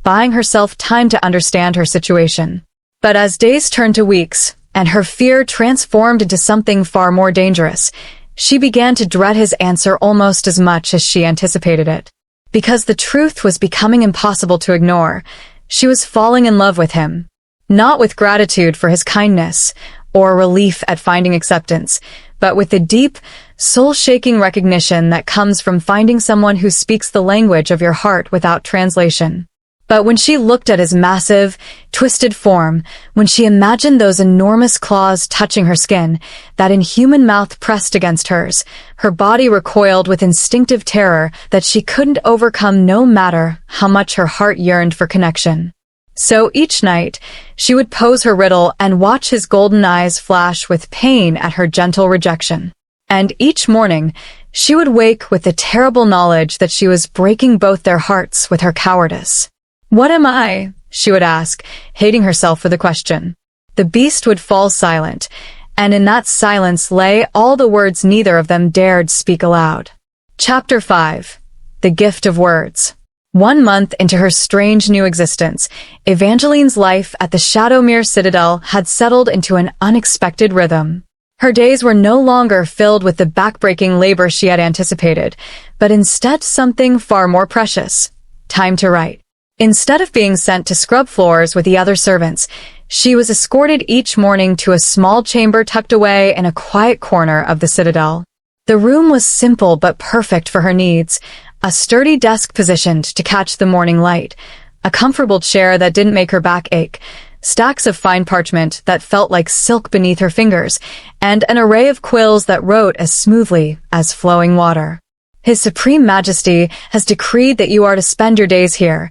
buying herself time to understand her situation. But as days turned to weeks, and her fear transformed into something far more dangerous, she began to dread his answer almost as much as she anticipated it. Because the truth was becoming impossible to ignore, she was falling in love with him. Not with gratitude for his kindness, or relief at finding acceptance, but with the deep, soul-shaking recognition that comes from finding someone who speaks the language of your heart without translation. But when she looked at his massive, twisted form, when she imagined those enormous claws touching her skin, that inhuman mouth pressed against hers, her body recoiled with instinctive terror that she couldn't overcome no matter how much her heart yearned for connection. So each night, she would pose her riddle and watch his golden eyes flash with pain at her gentle rejection. And each morning, she would wake with the terrible knowledge that she was breaking both their hearts with her cowardice. What am I? She would ask, hating herself for the question. The beast would fall silent, and in that silence lay all the words neither of them dared speak aloud. Chapter 5. The Gift of Words. 1 month into her strange new existence, Evangeline's life at the Shadowmere Citadel had settled into an unexpected rhythm. Her days were no longer filled with the backbreaking labor she had anticipated, but instead something far more precious: time to write. Instead of being sent to scrub floors with the other servants, she was escorted each morning to a small chamber tucked away in a quiet corner of the citadel. The room was simple but perfect for her needs: a sturdy desk positioned to catch the morning light, a comfortable chair that didn't make her back ache, stacks of fine parchment that felt like silk beneath her fingers, and an array of quills that wrote as smoothly as flowing water. His Supreme Majesty has decreed that you are to spend your days here,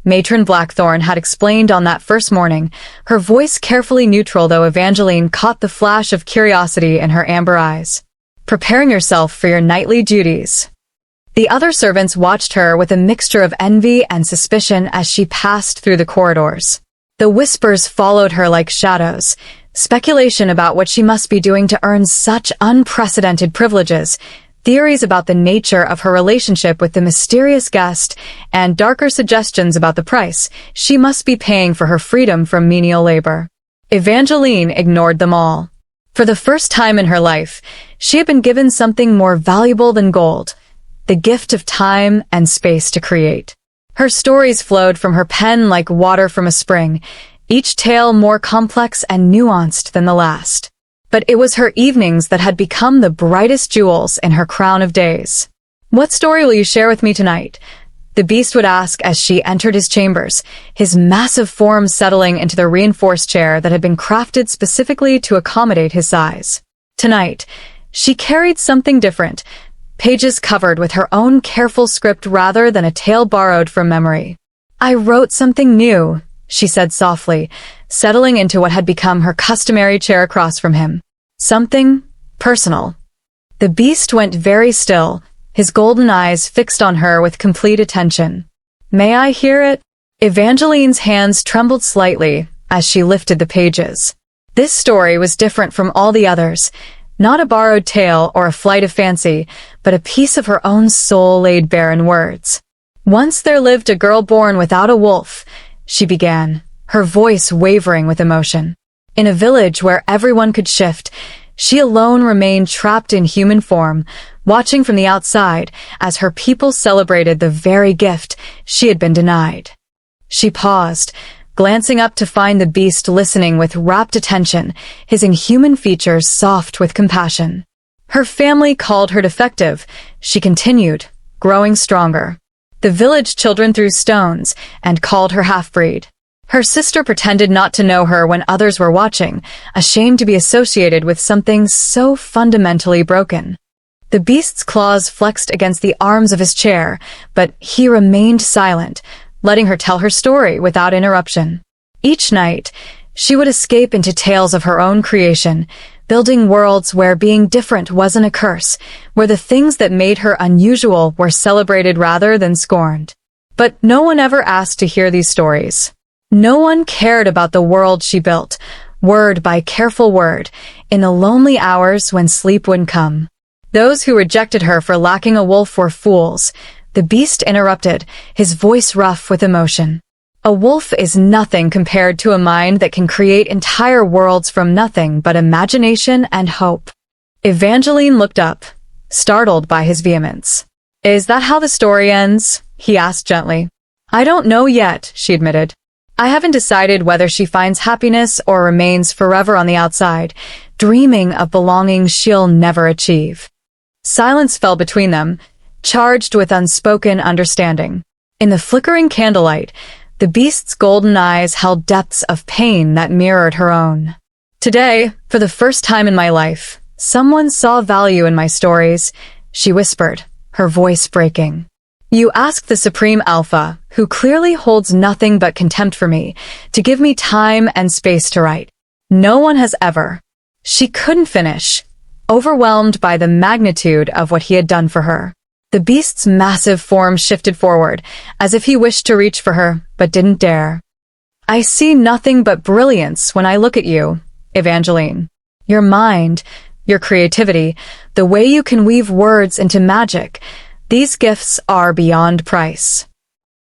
Matron Blackthorn had explained on that first morning, her voice carefully neutral though Evangeline caught the flash of curiosity in her amber eyes. Preparing yourself for your nightly duties. The other servants watched her with a mixture of envy and suspicion as she passed through the corridors. The whispers followed her like shadows, speculation about what she must be doing to earn such unprecedented privileges, theories about the nature of her relationship with the mysterious guest, and darker suggestions about the price she must be paying for her freedom from menial labor. Evangeline ignored them all. For the first time in her life, she had been given something more valuable than gold: the gift of time and space to create. Her stories flowed from her pen like water from a spring, each tale more complex and nuanced than the last. But it was her evenings that had become the brightest jewels in her crown of days. What story will you share with me tonight? The beast would ask as she entered his chambers, his massive form settling into the reinforced chair that had been crafted specifically to accommodate his size. Tonight, she carried something different, pages covered with her own careful script rather than a tale borrowed from memory. I wrote something new, she said softly, settling into what had become her customary chair across from him. Something personal. The beast went very still, his golden eyes fixed on her with complete attention. May I hear it? Evangeline's hands trembled slightly as she lifted the pages. This story was different from all the others, not a borrowed tale or a flight of fancy, but a piece of her own soul laid bare in words. Once there lived a girl born without a wolf, she began, her voice wavering with emotion. In a village where everyone could shift, she alone remained trapped in human form, watching from the outside as her people celebrated the very gift she had been denied. She paused, glancing up to find the beast listening with rapt attention, his inhuman features soft with compassion. Her family called her defective, she continued, growing stronger. The village children threw stones and called her half-breed. Her sister pretended not to know her when others were watching, ashamed to be associated with something so fundamentally broken. The beast's claws flexed against the arms of his chair, but he remained silent, letting her tell her story without interruption. Each night, she would escape into tales of her own creation, building worlds where being different wasn't a curse, where the things that made her unusual were celebrated rather than scorned. But no one ever asked to hear these stories. No one cared about the world she built, word by careful word, in the lonely hours when sleep wouldn't come. Those who rejected her for lacking a wolf were fools. The beast interrupted, his voice rough with emotion. A wolf is nothing compared to a mind that can create entire worlds from nothing but imagination and hope. Evangeline looked up, startled by his vehemence. Is that how the story ends? He asked gently. I don't know yet, she admitted. I haven't decided whether she finds happiness or remains forever on the outside, dreaming of belonging she'll never achieve. Silence fell between them, charged with unspoken understanding. In the flickering candlelight, the beast's golden eyes held depths of pain that mirrored her own. Today, for the first time in my life, someone saw value in my stories, she whispered, her voice breaking. You asked the Supreme Alpha, who clearly holds nothing but contempt for me, to give me time and space to write. No one has ever. She couldn't finish, overwhelmed by the magnitude of what he had done for her. The beast's massive form shifted forward, as if he wished to reach for her, but didn't dare. I see nothing but brilliance when I look at you, Evangeline. Your mind, your creativity, the way you can weave words into magic, these gifts are beyond price.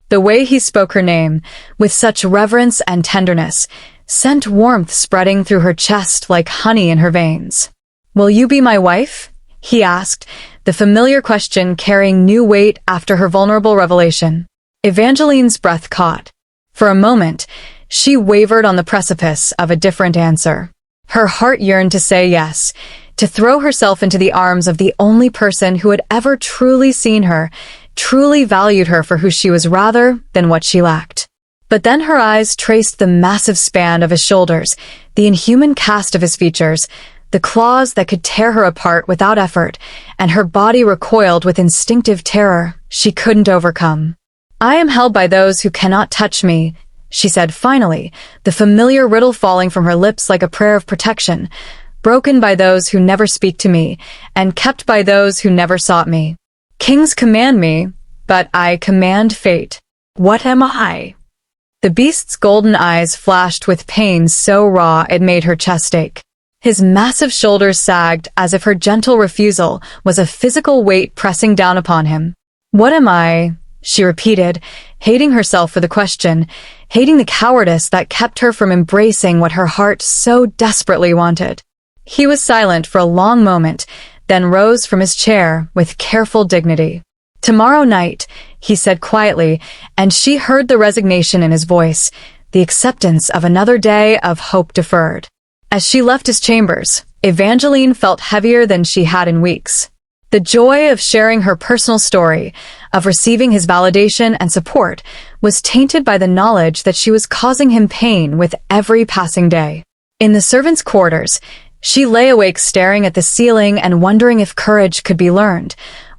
The way he spoke her name, with such reverence and tenderness, sent warmth spreading through her chest like honey in her veins. Will you be my wife? He asked, the familiar question carrying new weight after her vulnerable revelation. Evangeline's breath caught. For a moment, she wavered on the precipice of a different answer. Her heart yearned to say yes, to throw herself into the arms of the only person who had ever truly seen her, truly valued her for who she was rather than what she lacked. But then her eyes traced the massive span of his shoulders, the inhuman cast of his features, the claws that could tear her apart without effort, and her body recoiled with instinctive terror she couldn't overcome. I am held by those who cannot touch me, she said finally, the familiar riddle falling from her lips like a prayer of protection, broken by those who never speak to me, and kept by those who never sought me. Kings command me, but I command fate. What am I? The beast's golden eyes flashed with pain so raw it made her chest ache. His massive shoulders sagged as if her gentle refusal was a physical weight pressing down upon him. What am I? She repeated, hating herself for the question, hating the cowardice that kept her from embracing what her heart so desperately wanted. He was silent for a long moment, then rose from his chair with careful dignity. Tomorrow night, he said quietly, and she heard the resignation in his voice, the acceptance of another day of hope deferred. As she left his chambers, Evangeline felt heavier than she had in weeks. The joy of sharing her personal story, of receiving his validation and support, was tainted by the knowledge that she was causing him pain with every passing day. In the servants' quarters, she lay awake staring at the ceiling and wondering if courage could be learned,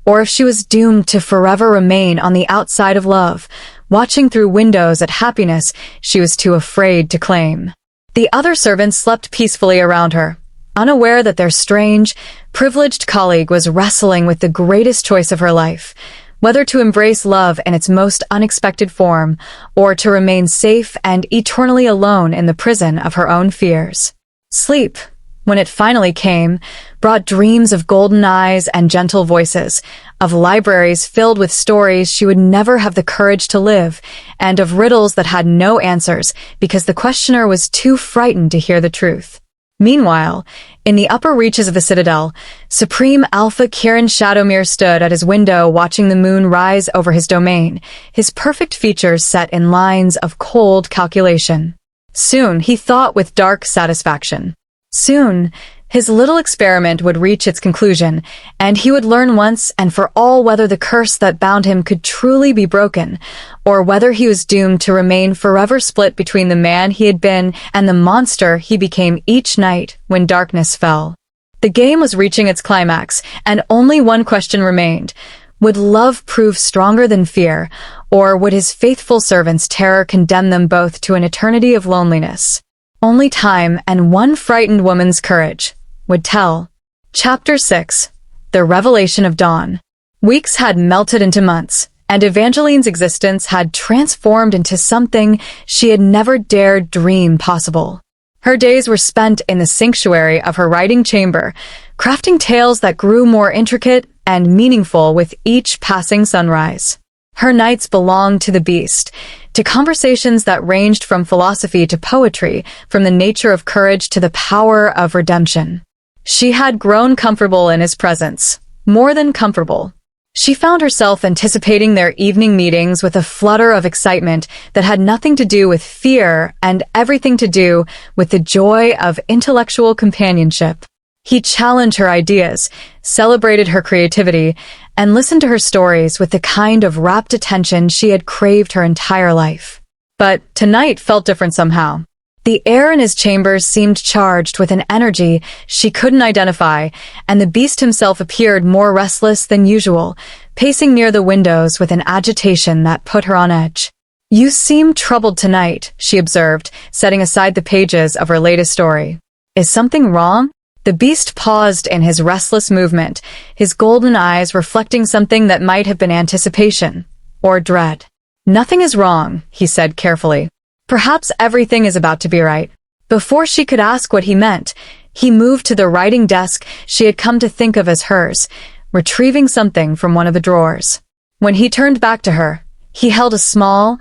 or if she was doomed to forever remain on the outside of love, watching through windows at happiness she was too afraid to claim. The other servants slept peacefully around her, unaware that their strange, privileged colleague was wrestling with the greatest choice of her life, whether to embrace love in its most unexpected form or to remain safe and eternally alone in the prison of her own fears. Sleep, when it finally came, brought dreams of golden eyes and gentle voices, of libraries filled with stories she would never have the courage to live, and of riddles that had no answers because the questioner was too frightened to hear the truth. Meanwhile, in the upper reaches of the citadel, Supreme Alpha Kieran Shadowmere stood at his window watching the moon rise over his domain, his perfect features set in lines of cold calculation. Soon, he thought with dark satisfaction. Soon, his little experiment would reach its conclusion, and he would learn once and for all whether the curse that bound him could truly be broken, or whether he was doomed to remain forever split between the man he had been and the monster he became each night when darkness fell. The game was reaching its climax, and only one question remained. Would love prove stronger than fear, or would his faithful servant's terror condemn them both to an eternity of loneliness? Only time and one frightened woman's courage would tell. Chapter 6. The Revelation of Dawn. Weeks had melted into months, and Evangeline's existence had transformed into something she had never dared dream possible. Her days were spent in the sanctuary of her writing chamber, crafting tales that grew more intricate and meaningful with each passing sunrise. Her nights belonged to the beast, to conversations that ranged from philosophy to poetry, from the nature of courage to the power of redemption. She had grown comfortable in his presence, more than comfortable. She found herself anticipating their evening meetings with a flutter of excitement that had nothing to do with fear and everything to do with the joy of intellectual companionship. He challenged her ideas, celebrated her creativity, and listened to her stories with the kind of rapt attention she had craved her entire life. But tonight felt different somehow. The air in his chambers seemed charged with an energy she couldn't identify, and the beast himself appeared more restless than usual, pacing near the windows with an agitation that put her on edge. "You seem troubled tonight," she observed, setting aside the pages of her latest story. "Is something wrong?" The beast paused in his restless movement, his golden eyes reflecting something that might have been anticipation or dread. "Nothing is wrong," he said carefully. "Perhaps everything is about to be right." Before she could ask what he meant, he moved to the writing desk she had come to think of as hers, retrieving something from one of the drawers. When he turned back to her, he held a small,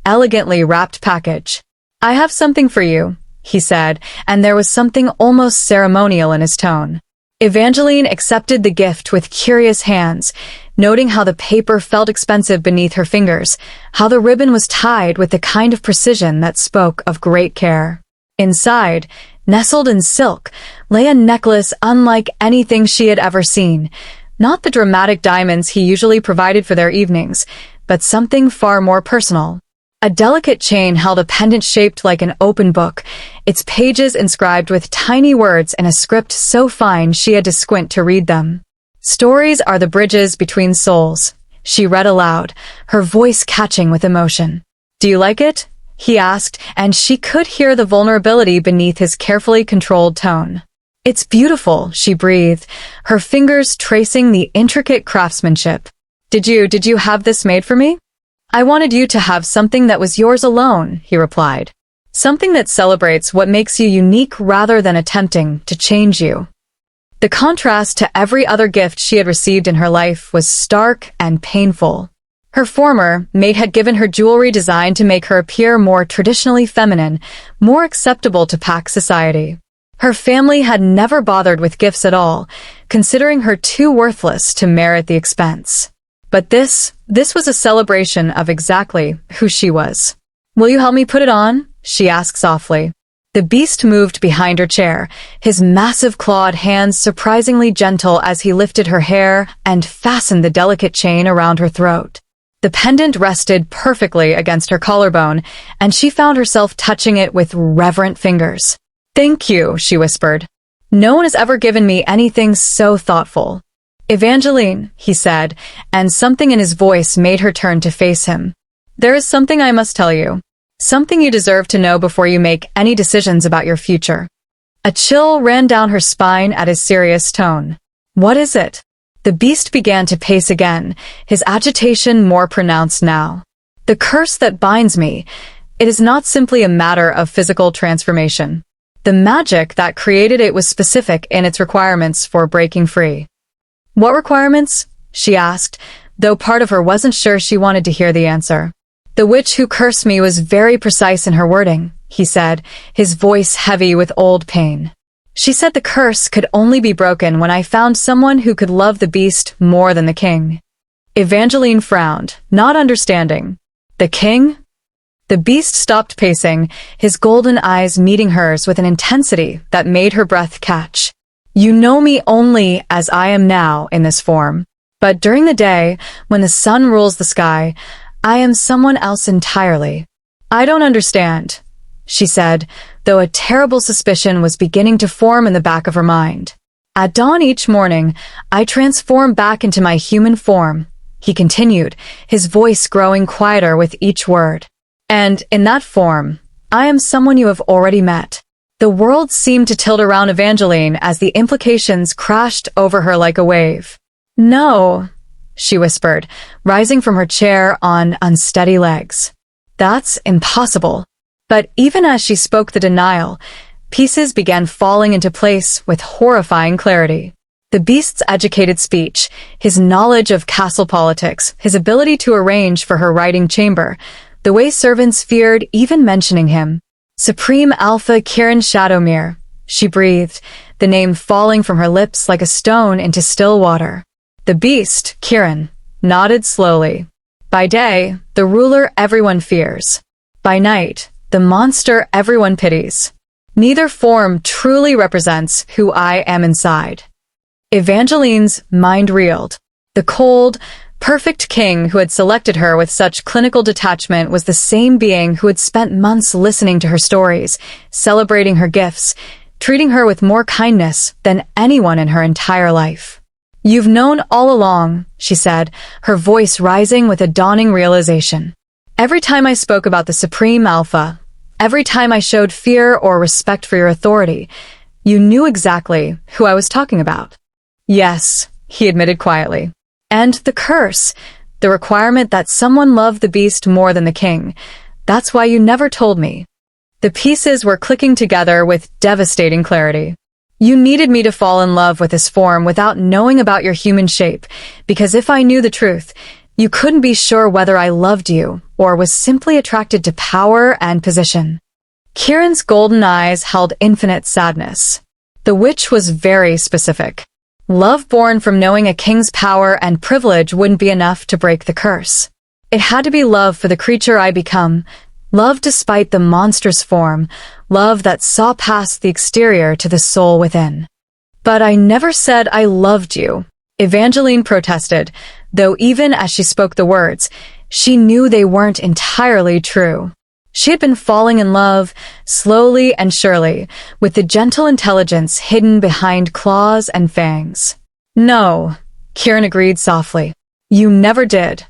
elegantly wrapped package. "I have something for you," he said, and there was something almost ceremonial in his tone. Evangeline accepted the gift with curious hands, noting how the paper felt expensive beneath her fingers, how the ribbon was tied with the kind of precision that spoke of great care. Inside, nestled in silk, lay a necklace unlike anything she had ever seen, not the dramatic diamonds he usually provided for their evenings, but something far more personal. A delicate chain held a pendant shaped like an open book, its pages inscribed with tiny words in a script so fine she had to squint to read them. "Stories are the bridges between souls," she read aloud, her voice catching with emotion. "Do you like it?" he asked, and she could hear the vulnerability beneath his carefully controlled tone. "It's beautiful," she breathed, her fingers tracing the intricate craftsmanship. Did you have this made for me?" "I wanted you to have something that was yours alone," he replied. "Something that celebrates what makes you unique rather than attempting to change you." The contrast to every other gift she had received in her life was stark and painful. Her former mate had given her jewelry designed to make her appear more traditionally feminine, more acceptable to pack society. Her family had never bothered with gifts at all, considering her too worthless to merit the expense. But this was a celebration of exactly who she was. "Will you help me put it on?" she asked softly. The beast moved behind her chair, his massive clawed hands surprisingly gentle as he lifted her hair and fastened the delicate chain around her throat. The pendant rested perfectly against her collarbone, and she found herself touching it with reverent fingers. "Thank you," she whispered. "No one has ever given me anything so thoughtful." "Evangeline," he said, and something in his voice made her turn to face him. "There is something I must tell you. Something you deserve to know before you make any decisions about your future." A chill ran down her spine at his serious tone. What is it? The beast began to pace again, his agitation more pronounced now. The curse that binds me, it is not simply a matter of physical transformation. The magic that created it was specific in its requirements for breaking free. What requirements? She asked, though part of her wasn't sure she wanted to hear the answer. The witch who cursed me was very precise in her wording, he said, his voice heavy with old pain. She said the curse could only be broken when I found someone who could love the beast more than the king. Evangeline frowned, not understanding. The king? The beast stopped pacing, his golden eyes meeting hers with an intensity that made her breath catch. You know me only as I am now in this form. But during the day, when the sun rules the sky, I am someone else entirely. I don't understand, she said, though a terrible suspicion was beginning to form in the back of her mind. At dawn each morning, I transform back into my human form, he continued, his voice growing quieter with each word. And, in that form, I am someone you have already met. The world seemed to tilt around Evangeline as the implications crashed over her like a wave. No, she whispered, rising from her chair on unsteady legs. That's impossible. But even as she spoke the denial, pieces began falling into place with horrifying clarity. The beast's educated speech, his knowledge of castle politics, his ability to arrange for her writing chamber, the way servants feared even mentioning him. Supreme Alpha Kieran Shadowmere, she breathed, the name falling from her lips like a stone into still water. The beast, Kieran, nodded slowly. By day, the ruler everyone fears. By night, the monster everyone pities. Neither form truly represents who I am inside. Evangeline's mind reeled. The cold, perfect king who had selected her with such clinical detachment was the same being who had spent months listening to her stories, celebrating her gifts, treating her with more kindness than anyone in her entire life. You've known all along, she said, her voice rising with a dawning realization. Every time I spoke about the Supreme Alpha, every time I showed fear or respect for your authority, you knew exactly who I was talking about. Yes, he admitted quietly. And the curse, the requirement that someone love the beast more than the king, that's why you never told me. The pieces were clicking together with devastating clarity. You needed me to fall in love with this form without knowing about your human shape, because if I knew the truth, you couldn't be sure whether I loved you or was simply attracted to power and position. Kieran's golden eyes held infinite sadness. The witch was very specific. Love born from knowing a king's power and privilege wouldn't be enough to break the curse. It had to be love for the creature I become, love despite the monstrous form, love that saw past the exterior to the soul within. But I never said I loved you, Evangeline protested, though even as she spoke the words, she knew they weren't entirely true. She had been falling in love, slowly and surely, with the gentle intelligence hidden behind claws and fangs. No, Kieran agreed softly. You never did.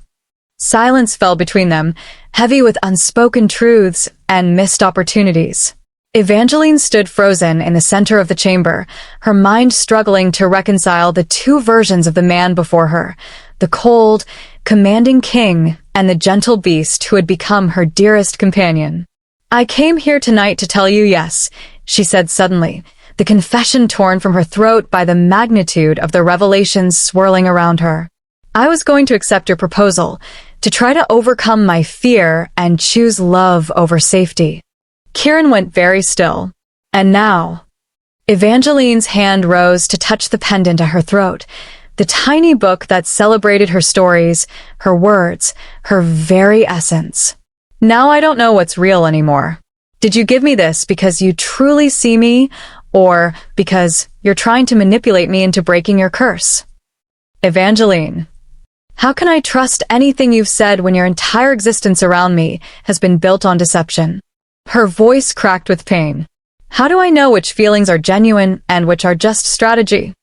Silence fell between them, heavy with unspoken truths and missed opportunities. Evangeline stood frozen in the center of the chamber, her mind struggling to reconcile the two versions of the man before her, the cold, commanding king and the gentle beast who had become her dearest companion. I came here tonight to tell you yes, she said suddenly, the confession torn from her throat by the magnitude of the revelations swirling around her. I was going to accept your proposal, to try to overcome my fear and choose love over safety. Kieran went very still. And now, Evangeline's hand rose to touch the pendant at her throat, the tiny book that celebrated her stories, her words, her very essence. Now I don't know what's real anymore. Did you give me this because you truly see me, or because you're trying to manipulate me into breaking your curse? Evangeline, how can I trust anything you've said when your entire existence around me has been built on deception? Her voice cracked with pain. How do I know which feelings are genuine and which are just strategy?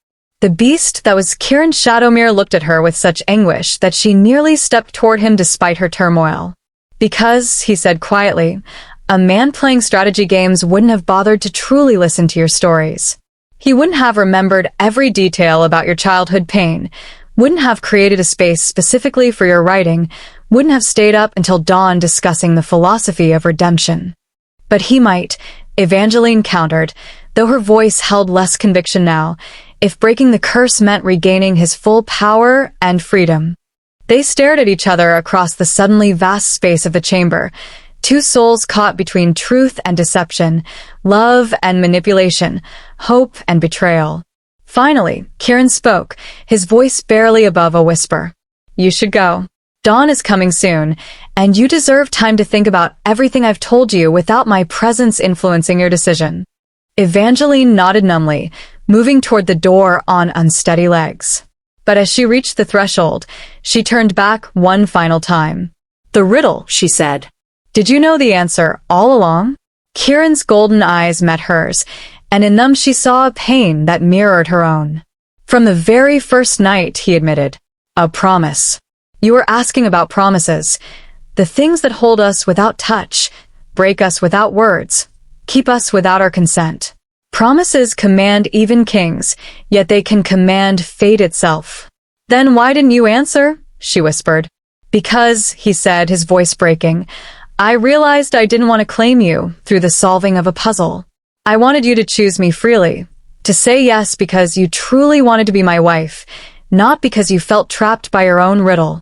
The beast that was Kieran Shadowmere looked at her with such anguish that she nearly stepped toward him despite her turmoil. Because, he said quietly, A man playing strategy games wouldn't have bothered to truly listen to your stories. He wouldn't have remembered every detail about your childhood pain, wouldn't have created a space specifically for your writing, wouldn't have stayed up until dawn discussing the philosophy of redemption. But he might, Evangeline countered, though her voice held less conviction now, if breaking the curse meant regaining his full power and freedom. They stared at each other across the suddenly vast space of the chamber, two souls caught between truth and deception, love and manipulation, hope and betrayal. Finally, Kieran spoke, his voice barely above a whisper. You should go. Dawn is coming soon, and you deserve time to think about everything I've told you without my presence influencing your decision. Evangeline nodded numbly, moving toward the door on unsteady legs. But as she reached the threshold, she turned back one final time. The riddle, she said. Did you know the answer all along? Kieran's golden eyes met hers, and in them she saw a pain that mirrored her own. From the very first night, he admitted. A promise. You were asking about promises. The things that hold us without touch, break us without words, keep us without our consent. Promises command even kings, yet they can command fate itself. Then why didn't you answer? She whispered. Because, he said, his voice breaking, I realized I didn't want to claim you through the solving of a puzzle. I wanted you to choose me freely, to say yes because you truly wanted to be my wife, not because you felt trapped by your own riddle.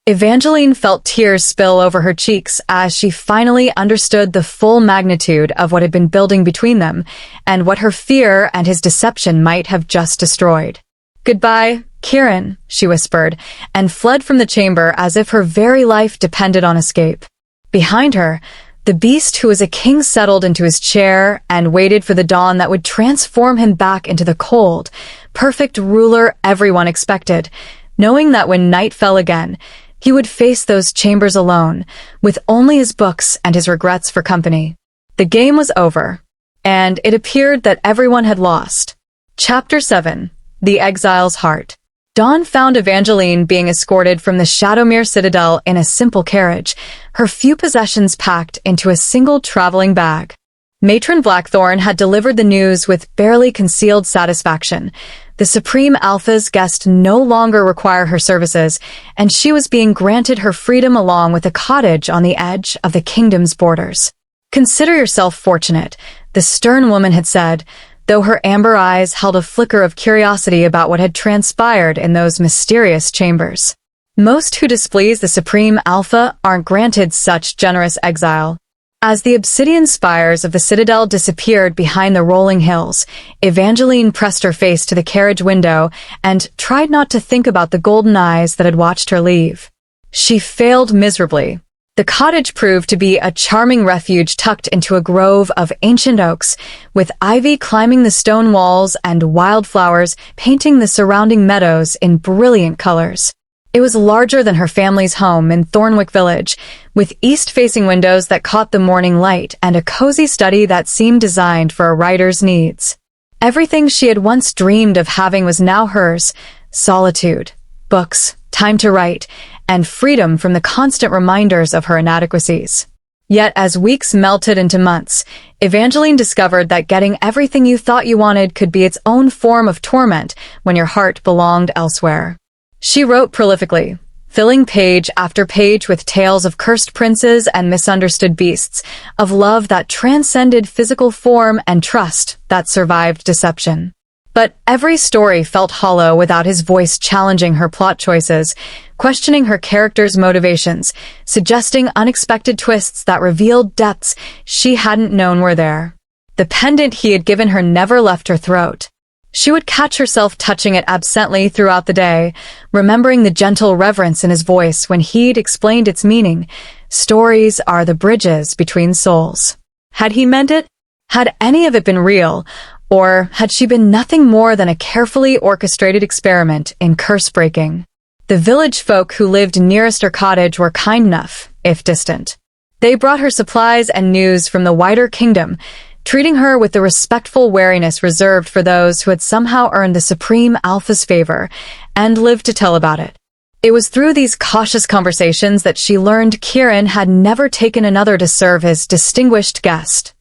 Evangeline felt tears spill over her cheeks as she finally understood the full magnitude of what had been building between them and what her fear and his deception might have just destroyed. Goodbye, Kieran, she whispered, and fled from the chamber as if her very life depended on escape. Behind her, the beast who was a king settled into his chair and waited for the dawn that would transform him back into the cold, perfect ruler everyone expected, knowing that when night fell again, he would face those chambers alone, with only his books and his regrets for company. The game was over, and it appeared that everyone had lost. Chapter 7. The Exile's Heart. Dawn found Evangeline being escorted from the Shadowmere citadel in a simple carriage, her few possessions packed into a single traveling bag. Matron Blackthorn had delivered the news with barely concealed satisfaction. The Supreme Alpha's guest no longer require her services, and she was being granted her freedom along with a cottage on the edge of the kingdom's borders. Consider yourself fortunate, the stern woman had said, though her amber eyes held a flicker of curiosity about what had transpired in those mysterious chambers. Most who displease the Supreme Alpha aren't granted such generous exile. As the obsidian spires of the citadel disappeared behind the rolling hills, Evangeline pressed her face to the carriage window and tried not to think about the golden eyes that had watched her leave. She failed miserably. The cottage proved to be a charming refuge tucked into a grove of ancient oaks, with ivy climbing the stone walls and wildflowers painting the surrounding meadows in brilliant colors. It was larger than her family's home in Thornwick Village, with east-facing windows that caught the morning light and a cozy study that seemed designed for a writer's needs. Everything she had once dreamed of having was now hers: solitude, books, time to write, and freedom from the constant reminders of her inadequacies. Yet as weeks melted into months, Evangeline discovered that getting everything you thought you wanted could be its own form of torment when your heart belonged elsewhere. She wrote prolifically, filling page after page with tales of cursed princes and misunderstood beasts, of love that transcended physical form and trust that survived deception. But every story felt hollow without his voice challenging her plot choices, questioning her characters' motivations, suggesting unexpected twists that revealed depths she hadn't known were there. The pendant he had given her never left her throat. She would catch herself touching it absently throughout the day, remembering the gentle reverence in his voice when he'd explained its meaning. Stories are the bridges between souls. Had he meant it? Had any of it been real? Or had she been nothing more than a carefully orchestrated experiment in curse-breaking? The village folk who lived nearest her cottage were kind enough, if distant. They brought her supplies and news from the wider kingdom, treating her with the respectful wariness reserved for those who had somehow earned the Supreme Alpha's favor and lived to tell about it. It was through these cautious conversations that she learned Kieran had never taken another to serve his distinguished guest.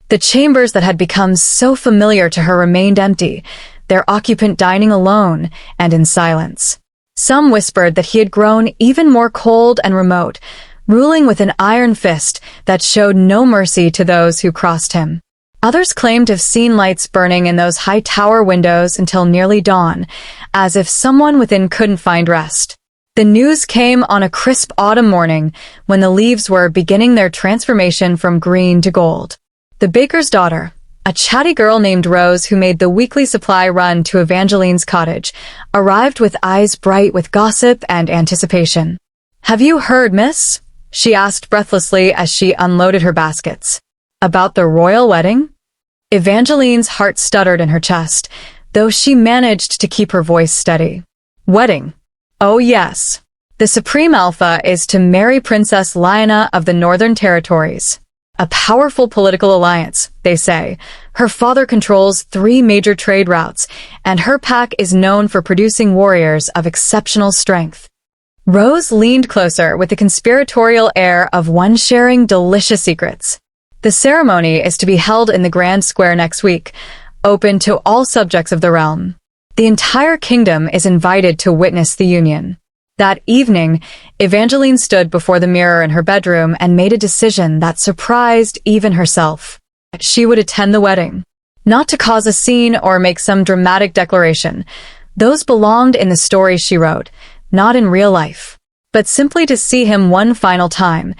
The chambers that had become so familiar to her remained empty, their occupant dining alone and in silence. Some whispered that he had grown even more cold and remote, ruling with an iron fist that showed no mercy to those who crossed him. Others claimed to have seen lights burning in those high tower windows until nearly dawn, as if someone within couldn't find rest. The news came on a crisp autumn morning when the leaves were beginning their transformation from green to gold. The baker's daughter, a chatty girl named Rose who made the weekly supply run to Evangeline's cottage, arrived with eyes bright with gossip and anticipation. "Have you heard, miss?" she asked breathlessly as she unloaded her baskets. "About the royal wedding?" Evangeline's heart stuttered in her chest, though she managed to keep her voice steady. "Wedding? Oh yes. The Supreme Alpha is to marry Princess Lyanna of the Northern Territories. A powerful political alliance, they say. Her father controls 3 major trade routes, and her pack is known for producing warriors of exceptional strength." Rose leaned closer with the conspiratorial air of one sharing delicious secrets. "The ceremony is to be held in the Grand Square next week, open to all subjects of the realm. The entire kingdom is invited to witness the union." That evening, Evangeline stood before the mirror in her bedroom and made a decision that surprised even herself. She would attend the wedding. Not to cause a scene or make some dramatic declaration. Those belonged in the stories she wrote, not in real life. But simply to see him one final time,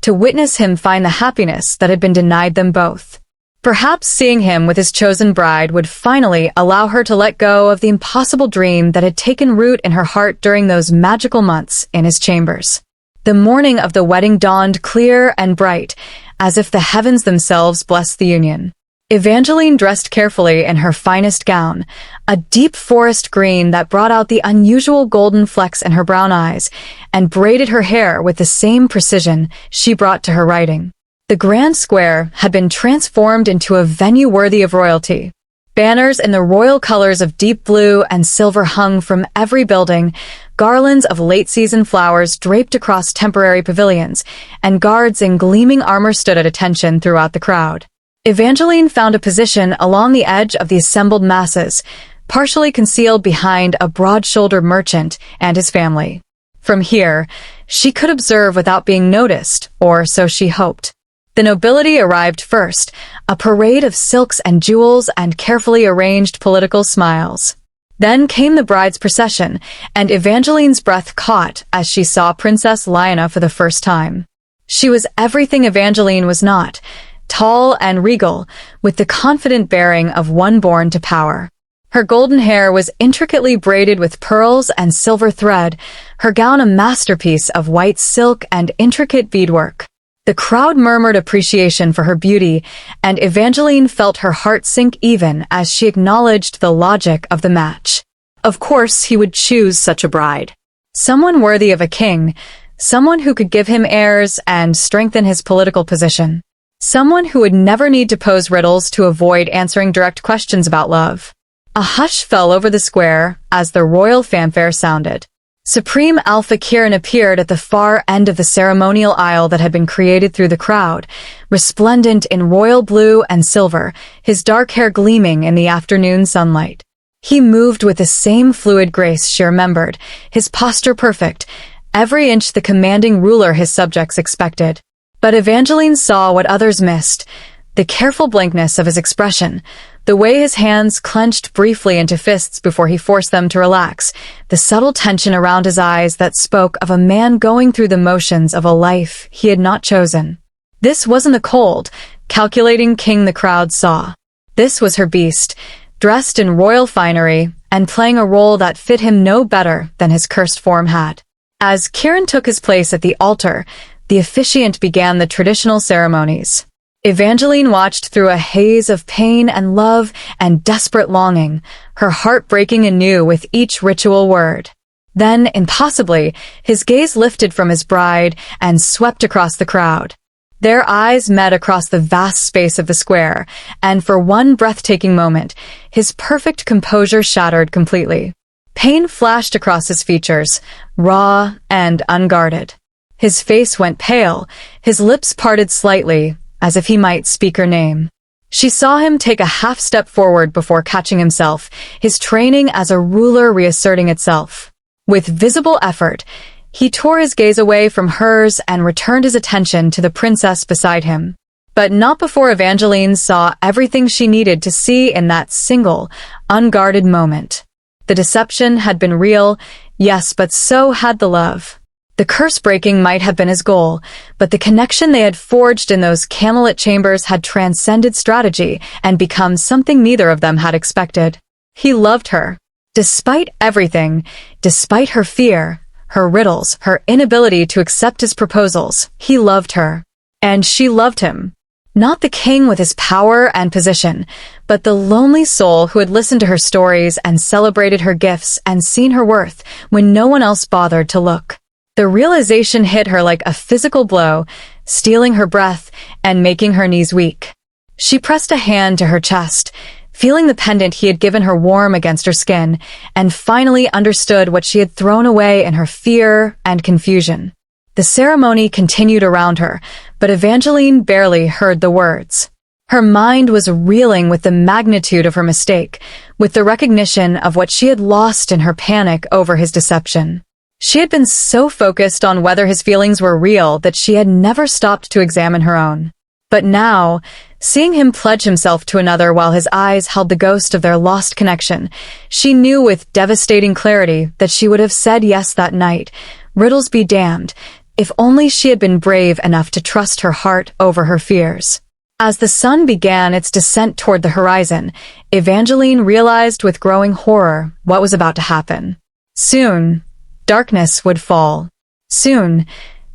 to witness him find the happiness that had been denied them both. Perhaps seeing him with his chosen bride would finally allow her to let go of the impossible dream that had taken root in her heart during those magical months in his chambers. The morning of the wedding dawned clear and bright, as if the heavens themselves blessed the union. Evangeline dressed carefully in her finest gown, a deep forest green that brought out the unusual golden flecks in her brown eyes, and braided her hair with the same precision she brought to her writing. The Grand Square had been transformed into a venue worthy of royalty. Banners in the royal colors of deep blue and silver hung from every building, garlands of late-season flowers draped across temporary pavilions, and guards in gleaming armor stood at attention throughout the crowd. Evangeline found a position along the edge of the assembled masses, partially concealed behind a broad-shouldered merchant and his family. From here, she could observe without being noticed, or so she hoped. The nobility arrived first, a parade of silks and jewels and carefully arranged political smiles. Then came the bride's procession, and Evangeline's breath caught as she saw Princess Lyanna for the first time. She was everything Evangeline was not, tall and regal, with the confident bearing of one born to power. Her golden hair was intricately braided with pearls and silver thread, her gown a masterpiece of white silk and intricate beadwork. The crowd murmured appreciation for her beauty, and Evangeline felt her heart sink even as she acknowledged the logic of the match. Of course he would choose such a bride. Someone worthy of a king, someone who could give him heirs and strengthen his political position. Someone who would never need to pose riddles to avoid answering direct questions about love. A hush fell over the square as the royal fanfare sounded. Supreme Alpha Kieran appeared at the far end of the ceremonial aisle that had been created through the crowd, resplendent in royal blue and silver, his dark hair gleaming in the afternoon sunlight. He moved with the same fluid grace she remembered, his posture perfect, every inch the commanding ruler his subjects expected. But Evangeline saw what others missed, the careful blankness of his expression, the way his hands clenched briefly into fists before he forced them to relax, the subtle tension around his eyes that spoke of a man going through the motions of a life he had not chosen. This wasn't the cold, calculating king the crowd saw. This was her beast, dressed in royal finery and playing a role that fit him no better than his cursed form had. As Kieran took his place at the altar, the officiant began the traditional ceremonies. Evangeline watched through a haze of pain and love and desperate longing, her heart breaking anew with each ritual word. Then, impossibly, his gaze lifted from his bride and swept across the crowd. Their eyes met across the vast space of the square, and for one breathtaking moment, his perfect composure shattered completely. Pain flashed across his features, raw and unguarded. His face went pale, his lips parted slightly, as if he might speak her name. She saw him take a half step forward before catching himself, his training as a ruler reasserting itself. With visible effort, he tore his gaze away from hers and returned his attention to the princess beside him. But not before Evangeline saw everything she needed to see in that single, unguarded moment. The deception had been real, yes, but so had the love. The curse breaking might have been his goal, but the connection they had forged in those candlelit chambers had transcended strategy and become something neither of them had expected. He loved her. Despite everything, despite her fear, her riddles, her inability to accept his proposals, he loved her. And she loved him. Not the king with his power and position, but the lonely soul who had listened to her stories and celebrated her gifts and seen her worth when no one else bothered to look. The realization hit her like a physical blow, stealing her breath and making her knees weak. She pressed a hand to her chest, feeling the pendant he had given her warm against her skin, and finally understood what she had thrown away in her fear and confusion. The ceremony continued around her, but Evangeline barely heard the words. Her mind was reeling with the magnitude of her mistake, with the recognition of what she had lost in her panic over his deception. She had been so focused on whether his feelings were real that she had never stopped to examine her own. But now, seeing him pledge himself to another while his eyes held the ghost of their lost connection, she knew with devastating clarity that she would have said yes that night, riddles be damned, if only she had been brave enough to trust her heart over her fears. As the sun began its descent toward the horizon, Evangeline realized with growing horror what was about to happen. Soon, darkness would fall. Soon,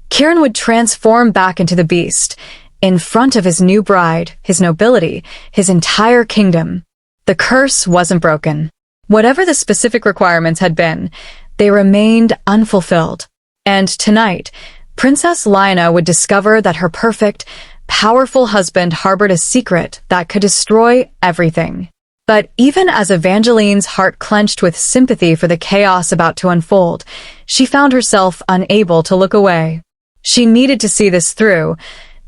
Kieran would transform back into the beast, in front of his new bride, his nobility, his entire kingdom. The curse wasn't broken. Whatever the specific requirements had been, they remained unfulfilled. And tonight, Princess Lyanna would discover that her perfect, powerful husband harbored a secret that could destroy everything. But even as Evangeline's heart clenched with sympathy for the chaos about to unfold, she found herself unable to look away. She needed to see this through,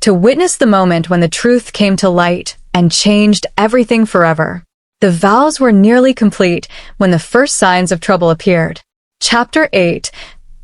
to witness the moment when the truth came to light and changed everything forever. The vows were nearly complete when the first signs of trouble appeared. Chapter 8.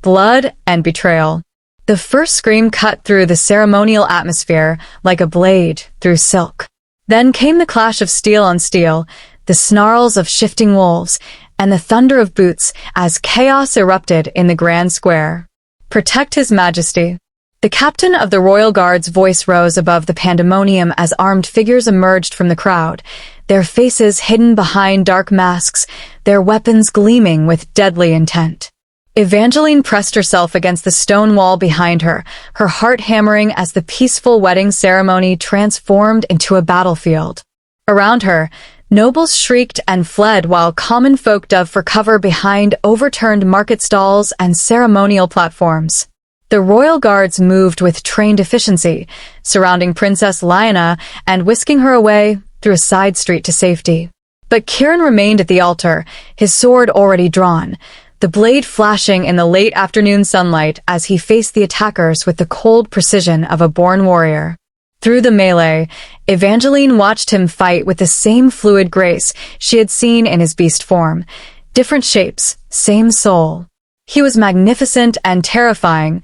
Blood and Betrayal. The first scream cut through the ceremonial atmosphere like a blade through silk. Then came the clash of steel on steel, the snarls of shifting wolves, and the thunder of boots as chaos erupted in the grand square. Protect His Majesty. The captain of the royal guard's voice rose above the pandemonium as armed figures emerged from the crowd, their faces hidden behind dark masks, their weapons gleaming with deadly intent. Evangeline pressed herself against the stone wall behind her, her heart hammering as the peaceful wedding ceremony transformed into a battlefield. Around her, nobles shrieked and fled while common folk dove for cover behind overturned market stalls and ceremonial platforms. The royal guards moved with trained efficiency, surrounding Princess Lyanna and whisking her away through a side street to safety. But Kieran remained at the altar, his sword already drawn, the blade flashing in the late afternoon sunlight as he faced the attackers with the cold precision of a born warrior. Through the melee, Evangeline watched him fight with the same fluid grace she had seen in his beast form. Different shapes, same soul. He was magnificent and terrifying,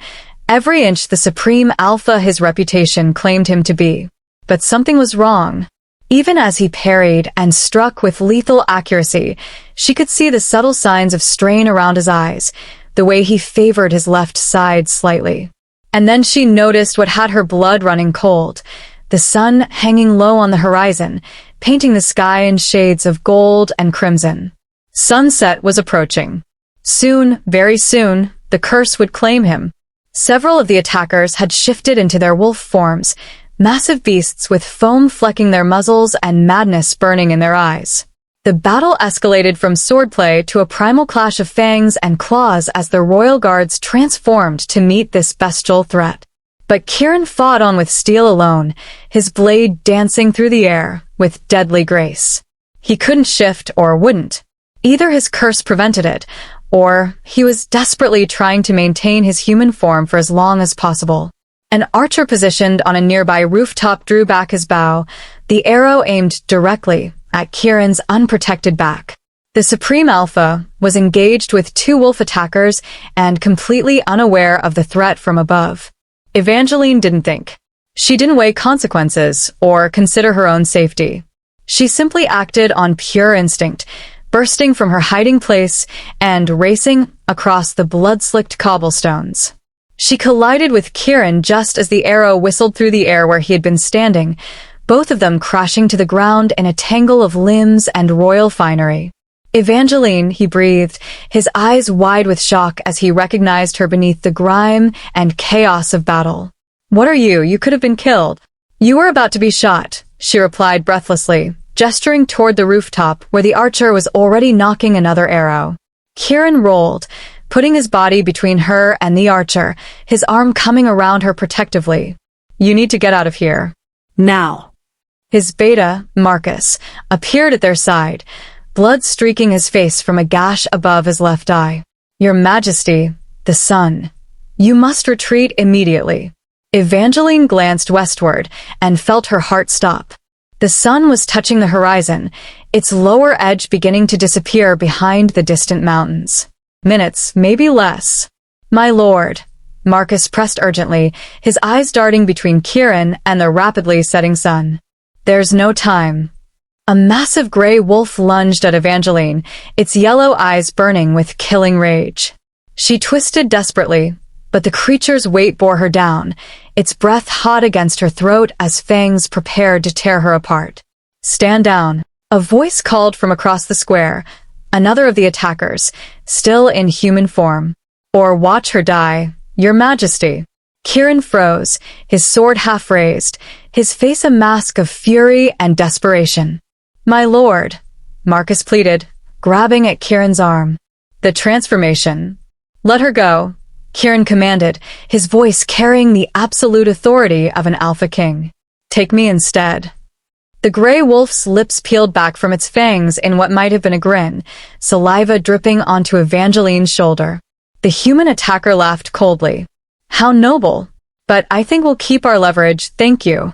every inch the Supreme Alpha his reputation claimed him to be. But something was wrong. Even as he parried and struck with lethal accuracy, she could see the subtle signs of strain around his eyes, the way he favored his left side slightly. And then she noticed what had her blood running cold, the sun hanging low on the horizon, painting the sky in shades of gold and crimson. Sunset was approaching. Soon, very soon, the curse would claim him. Several of the attackers had shifted into their wolf forms, massive beasts with foam flecking their muzzles and madness burning in their eyes. The battle escalated from swordplay to a primal clash of fangs and claws as the royal guards transformed to meet this bestial threat. But Kieran fought on with steel alone, his blade dancing through the air with deadly grace. He couldn't shift or wouldn't. Either his curse prevented it, or he was desperately trying to maintain his human form for as long as possible. An archer positioned on a nearby rooftop drew back his bow, the arrow aimed directly at Kieran's unprotected back. The Supreme Alpha was engaged with 2 wolf attackers and completely unaware of the threat from above. Evangeline didn't think. She didn't weigh consequences or consider her own safety. She simply acted on pure instinct, bursting from her hiding place and racing across the blood-slicked cobblestones. She collided with Kieran just as the arrow whistled through the air where he had been standing, both of them crashing to the ground in a tangle of limbs and royal finery. Evangeline, he breathed, his eyes wide with shock as he recognized her beneath the grime and chaos of battle. "What are you? You could have been killed." "You were about to be shot," she replied breathlessly, gesturing toward the rooftop where the archer was already knocking another arrow. Kieran rolled, putting his body between her and the archer, his arm coming around her protectively. "You need to get out of here. Now." His beta, Marcus, appeared at their side, blood streaking his face from a gash above his left eye. "Your Majesty, the sun. You must retreat immediately." Evangeline glanced westward and felt her heart stop. The sun was touching the horizon, its lower edge beginning to disappear behind the distant mountains. Minutes, maybe less. "My lord," Marcus pressed urgently, his eyes darting between Kieran and the rapidly setting sun. "There's no time." A massive gray wolf lunged at Evangeline, its yellow eyes burning with killing rage. She twisted desperately, but the creature's weight bore her down, its breath hot against her throat as fangs prepared to tear her apart. "Stand down." A voice called from across the square, another of the attackers, still in human form. "Or watch her die, Your Majesty." Kieran froze, his sword half raised, his face a mask of fury and desperation. "My lord," Marcus pleaded, grabbing at Kieran's arm. "The transformation." "Let her go," Kieran commanded, his voice carrying the absolute authority of an alpha king. "Take me instead." The gray wolf's lips peeled back from its fangs in what might have been a grin, saliva dripping onto Evangeline's shoulder. The human attacker laughed coldly. "How noble. But I think we'll keep our leverage, thank you."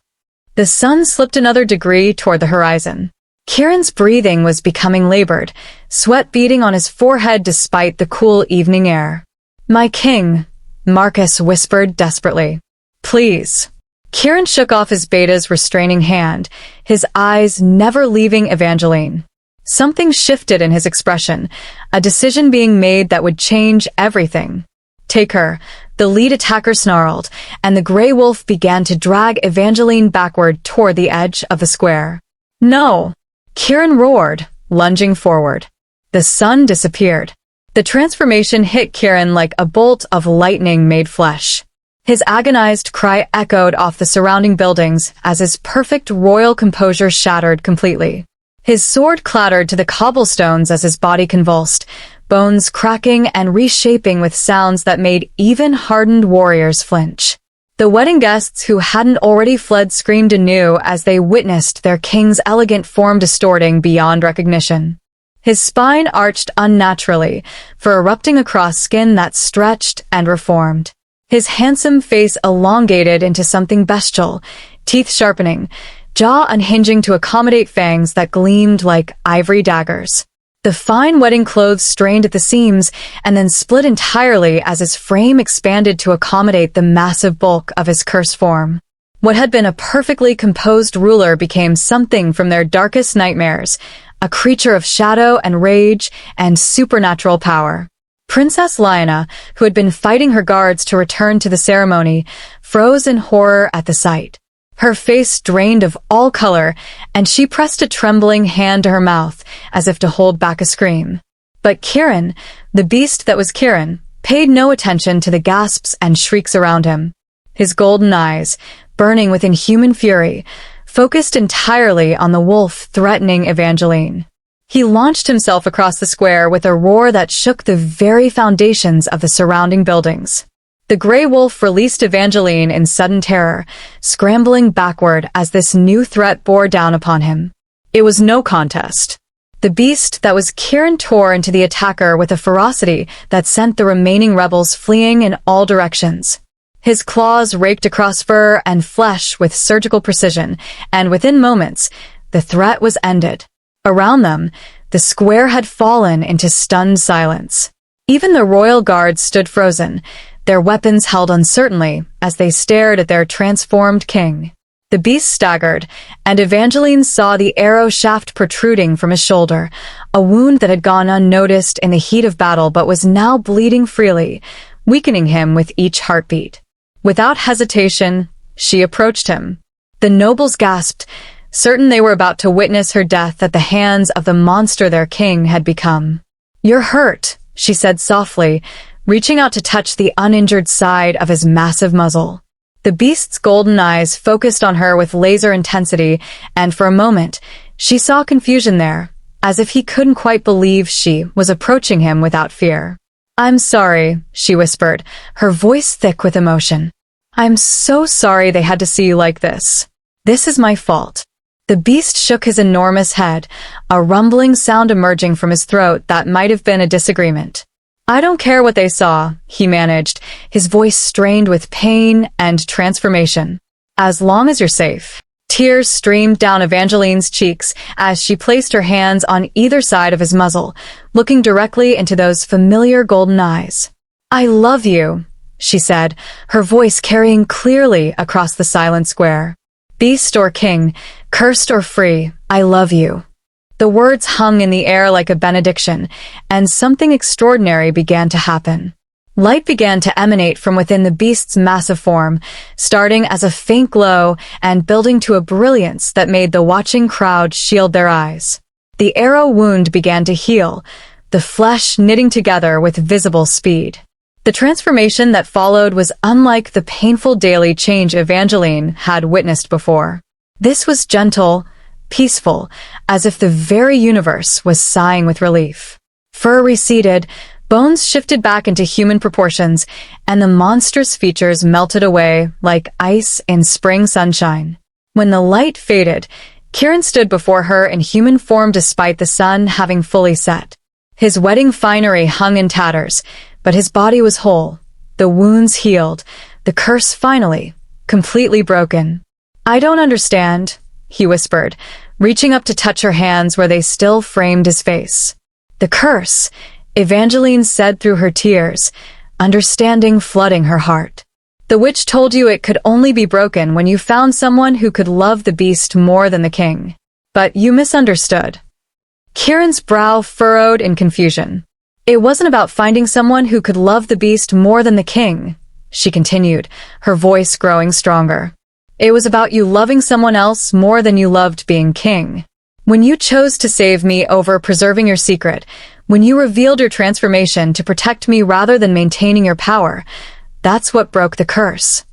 The sun slipped another degree toward the horizon. Kieran's breathing was becoming labored, sweat beading on his forehead despite the cool evening air. "My king," Marcus whispered desperately. "Please." Kieran shook off his beta's restraining hand, his eyes never leaving Evangeline. Something shifted in his expression, a decision being made that would change everything. "Take her," the lead attacker snarled, and the gray wolf began to drag Evangeline backward toward the edge of the square. "No!" Kieran roared, lunging forward. The sun disappeared. The transformation hit Kieran like a bolt of lightning made flesh. His agonized cry echoed off the surrounding buildings as his perfect royal composure shattered completely. His sword clattered to the cobblestones as his body convulsed, bones cracking and reshaping with sounds that made even hardened warriors flinch. The wedding guests who hadn't already fled screamed anew as they witnessed their king's elegant form distorting beyond recognition. His spine arched unnaturally, for erupting across skin that stretched and reformed. His handsome face elongated into something bestial, teeth sharpening, jaw unhinging to accommodate fangs that gleamed like ivory daggers. The fine wedding clothes strained at the seams and then split entirely as his frame expanded to accommodate the massive bulk of his cursed form. What had been a perfectly composed ruler became something from their darkest nightmares, a creature of shadow and rage and supernatural power. Princess Lyanna, who had been fighting her guards to return to the ceremony, froze in horror at the sight. Her face drained of all color, and she pressed a trembling hand to her mouth, as if to hold back a scream. But Kieran, the beast that was Kieran, paid no attention to the gasps and shrieks around him. His golden eyes, burning with inhuman fury, focused entirely on the wolf threatening Evangeline. He launched himself across the square with a roar that shook the very foundations of the surrounding buildings. The gray wolf released Evangeline in sudden terror, scrambling backward as this new threat bore down upon him. It was no contest. The beast that was Kieran tore into the attacker with a ferocity that sent the remaining rebels fleeing in all directions. His claws raked across fur and flesh with surgical precision, and within moments, the threat was ended. Around them, the square had fallen into stunned silence. Even the royal guards stood frozen, their weapons held uncertainly as they stared at their transformed king. The beast staggered, and Evangeline saw the arrow shaft protruding from his shoulder, a wound that had gone unnoticed in the heat of battle but was now bleeding freely, weakening him with each heartbeat. Without hesitation, she approached him. The nobles gasped, certain they were about to witness her death at the hands of the monster their king had become. "You're hurt," she said softly, reaching out to touch the uninjured side of his massive muzzle. The beast's golden eyes focused on her with laser intensity, and for a moment, she saw confusion there, as if he couldn't quite believe she was approaching him without fear. "I'm sorry," she whispered, her voice thick with emotion. "I'm so sorry they had to see you like this. This is my fault." The beast shook his enormous head, a rumbling sound emerging from his throat that might have been a disagreement. "I don't care what they saw," he managed, his voice strained with pain and transformation. "As long as you're safe." Tears streamed down Evangeline's cheeks as she placed her hands on either side of his muzzle, looking directly into those familiar golden eyes. "I love you," she said, her voice carrying clearly across the silent square. "Beast or king, cursed or free, I love you." The words hung in the air like a benediction, and something extraordinary began to happen. Light began to emanate from within the beast's massive form, starting as a faint glow and building to a brilliance that made the watching crowd shield their eyes. The arrow wound began to heal, the flesh knitting together with visible speed. The transformation that followed was unlike the painful daily change Evangeline had witnessed before. This was gentle, peaceful, as if the very universe was sighing with relief. Fur receded, bones shifted back into human proportions, and the monstrous features melted away like ice in spring sunshine. When the light faded, Kieran stood before her in human form despite the sun having fully set. His wedding finery hung in tatters, but his body was whole, the wounds healed, the curse finally, completely broken. "I don't understand," he whispered, reaching up to touch her hands where they still framed his face. "The curse," Evangeline said through her tears, understanding flooding her heart. "The witch told you it could only be broken when you found someone who could love the beast more than the king. But you misunderstood." Kieran's brow furrowed in confusion. "It wasn't about finding someone who could love the beast more than the king," she continued, her voice growing stronger. "It was about you loving someone else more than you loved being king. When you chose to save me over preserving your secret, when you revealed your transformation to protect me rather than maintaining your power, that's what broke the curse."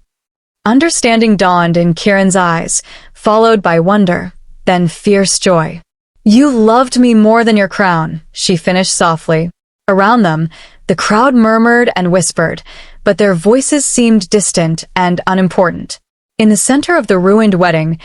Understanding dawned in Kieran's eyes, followed by wonder, then fierce joy. "You loved me more than your crown," she finished softly. Around them, the crowd murmured and whispered, but their voices seemed distant and unimportant. In the center of the ruined wedding,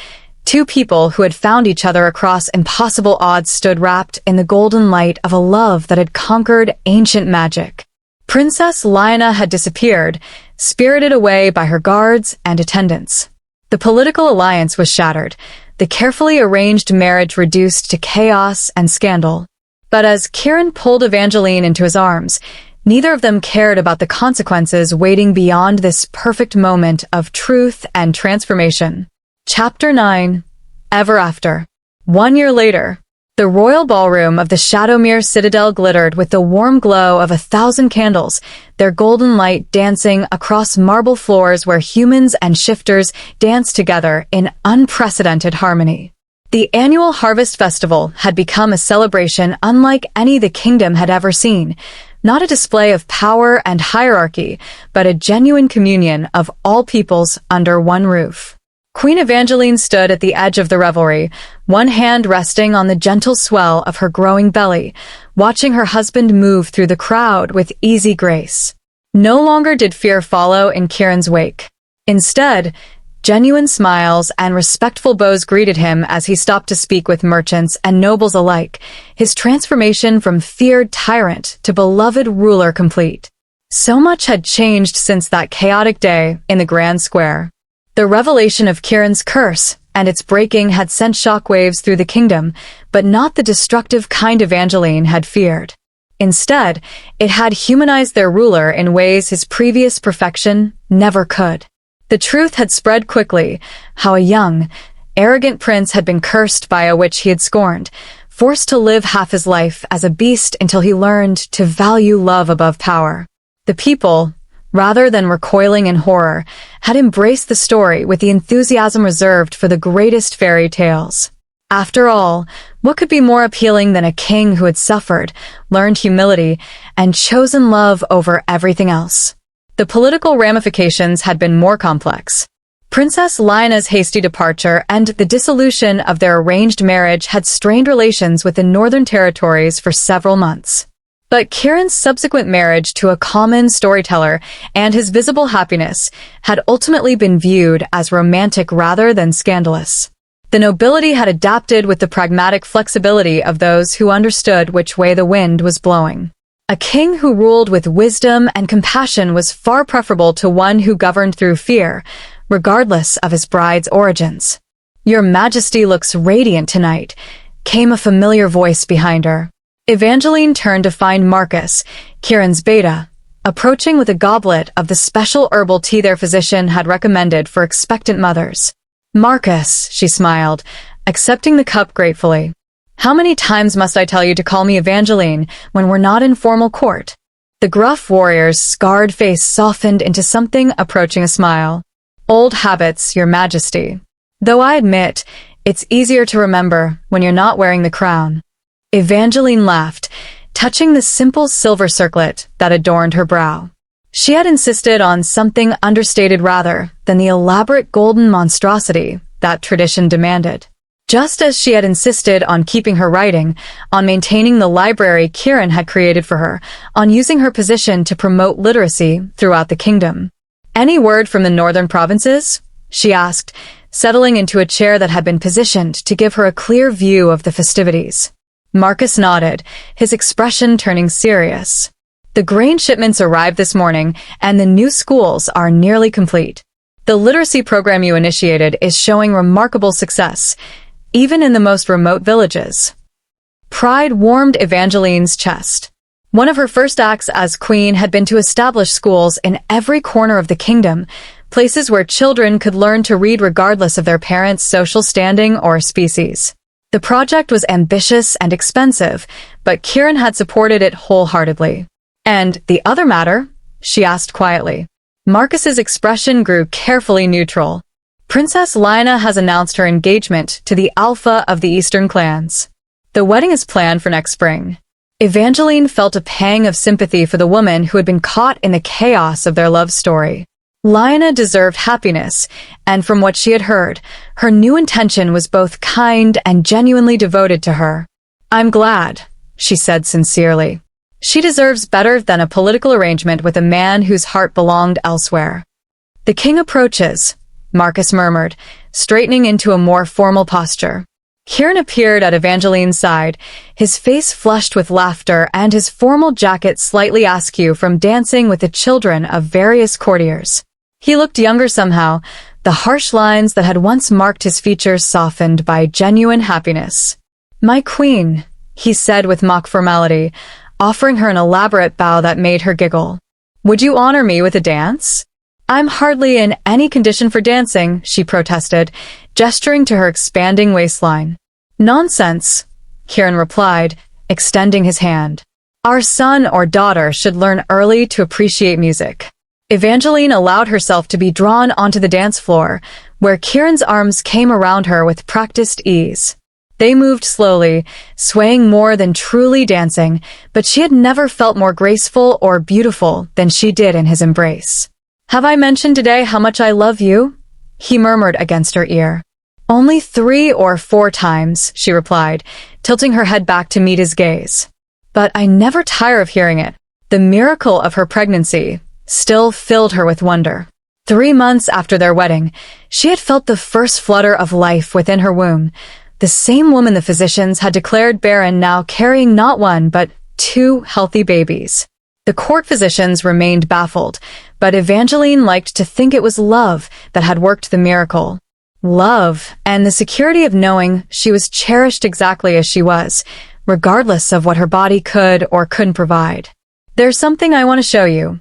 two people who had found each other across impossible odds stood wrapped in the golden light of a love that had conquered ancient magic. Princess Lyanna had disappeared, spirited away by her guards and attendants. The political alliance was shattered, the carefully arranged marriage reduced to chaos and scandal. But as Kieran pulled Evangeline into his arms, neither of them cared about the consequences waiting beyond this perfect moment of truth and transformation. Chapter 9. Ever After. 1 year later, the royal ballroom of the Shadowmere citadel glittered with the warm glow of 1,000 candles, their golden light dancing across marble floors where humans and shifters danced together in unprecedented harmony. The annual Harvest Festival had become a celebration unlike any the kingdom had ever seen, not a display of power and hierarchy, but a genuine communion of all peoples under one roof. Queen Evangeline stood at the edge of the revelry, one hand resting on the gentle swell of her growing belly, watching her husband move through the crowd with easy grace. No longer did fear follow in Kieran's wake. Instead, Genuine smiles and respectful bows greeted him as he stopped to speak with merchants and nobles alike, his transformation from feared tyrant to beloved ruler complete. So much had changed since that chaotic day in the Grand Square. The revelation of Kieran's curse and its breaking had sent shockwaves through the kingdom, but not the destructive kind Evangeline had feared. Instead, it had humanized their ruler in ways his previous perfection never could. The truth had spread quickly, how a young, arrogant prince had been cursed by a witch he had scorned, forced to live half his life as a beast until he learned to value love above power. The people, rather than recoiling in horror, had embraced the story with the enthusiasm reserved for the greatest fairy tales. After all, what could be more appealing than a king who had suffered, learned humility, and chosen love over everything else? The political ramifications had been more complex. Princess Lyanna's hasty departure and the dissolution of their arranged marriage had strained relations with the Northern Territories for several months. But Kieran's subsequent marriage to a common storyteller and his visible happiness had ultimately been viewed as romantic rather than scandalous. The nobility had adapted with the pragmatic flexibility of those who understood which way the wind was blowing. A king who ruled with wisdom and compassion was far preferable to one who governed through fear, regardless of his bride's origins. "Your Majesty looks radiant tonight," came a familiar voice behind her. Evangeline turned to find Marcus, Kieran's beta, approaching with a goblet of the special herbal tea their physician had recommended for expectant mothers. "Marcus," she smiled, accepting the cup gratefully. "How many times must I tell you to call me Evangeline when we're not in formal court?" The gruff warrior's scarred face softened into something approaching a smile. "Old habits, Your Majesty. Though I admit, it's easier to remember when you're not wearing the crown." Evangeline laughed, touching the simple silver circlet that adorned her brow. She had insisted on something understated rather than the elaborate golden monstrosity that tradition demanded. Just as she had insisted on keeping her writing, on maintaining the library Kieran had created for her, on using her position to promote literacy throughout the kingdom. "Any word from the northern provinces?" she asked, settling into a chair that had been positioned to give her a clear view of the festivities. Marcus nodded, his expression turning serious. "The grain shipments arrived this morning, and the new schools are nearly complete. The literacy program you initiated is showing remarkable success, even in the most remote villages." Pride warmed Evangeline's chest. One of her first acts as queen had been to establish schools in every corner of the kingdom, places where children could learn to read regardless of their parents' social standing or species. The project was ambitious and expensive, but Kieran had supported it wholeheartedly. "And the other matter?" she asked quietly. Marcus's expression grew carefully neutral. "Princess Lyanna has announced her engagement to the Alpha of the Eastern clans. The wedding is planned for next spring." Evangeline felt a pang of sympathy for the woman who had been caught in the chaos of their love story. Lyanna deserved happiness, and from what she had heard, her new intention was both kind and genuinely devoted to her. "I'm glad," she said sincerely. "She deserves better than a political arrangement with a man whose heart belonged elsewhere." "The king approaches," Marcus murmured, straightening into a more formal posture. Kieran appeared at Evangeline's side, his face flushed with laughter and his formal jacket slightly askew from dancing with the children of various courtiers. He looked younger somehow, the harsh lines that had once marked his features softened by genuine happiness. "My queen," he said with mock formality, offering her an elaborate bow that made her giggle. "Would you honor me with a dance?" "I'm hardly in any condition for dancing," she protested, gesturing to her expanding waistline. "Nonsense," Kieran replied, extending his hand. "Our son or daughter should learn early to appreciate music." Evangeline allowed herself to be drawn onto the dance floor, where Kieran's arms came around her with practiced ease. They moved slowly, swaying more than truly dancing, but she had never felt more graceful or beautiful than she did in his embrace. "Have I mentioned today how much I love you?" he murmured against her ear. "Only 3 or 4 times," she replied, tilting her head back to meet his gaze. "But I never tire of hearing it." The miracle of her pregnancy still filled her with wonder. 3 months after their wedding, she had felt the first flutter of life within her womb. The same woman the physicians had declared barren, now carrying not one but 2 healthy babies. The court physicians remained baffled, but Evangeline liked to think it was love that had worked the miracle. Love, and the security of knowing she was cherished exactly as she was, regardless of what her body could or couldn't provide. "There's something I want to show you,"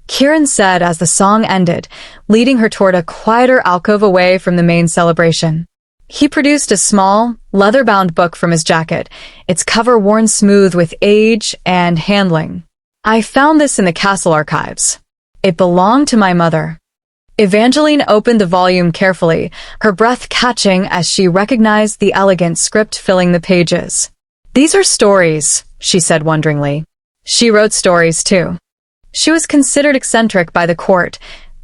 Kieran said as the song ended, leading her toward a quieter alcove away from the main celebration. He produced a small, leather-bound book from his jacket, its cover worn smooth with age and handling. "I found this in the castle archives. It belonged to my mother." Evangeline opened the volume carefully, her breath catching as she recognized the elegant script filling the pages. "These are stories," she said wonderingly. She wrote stories too. She was considered eccentric by the court,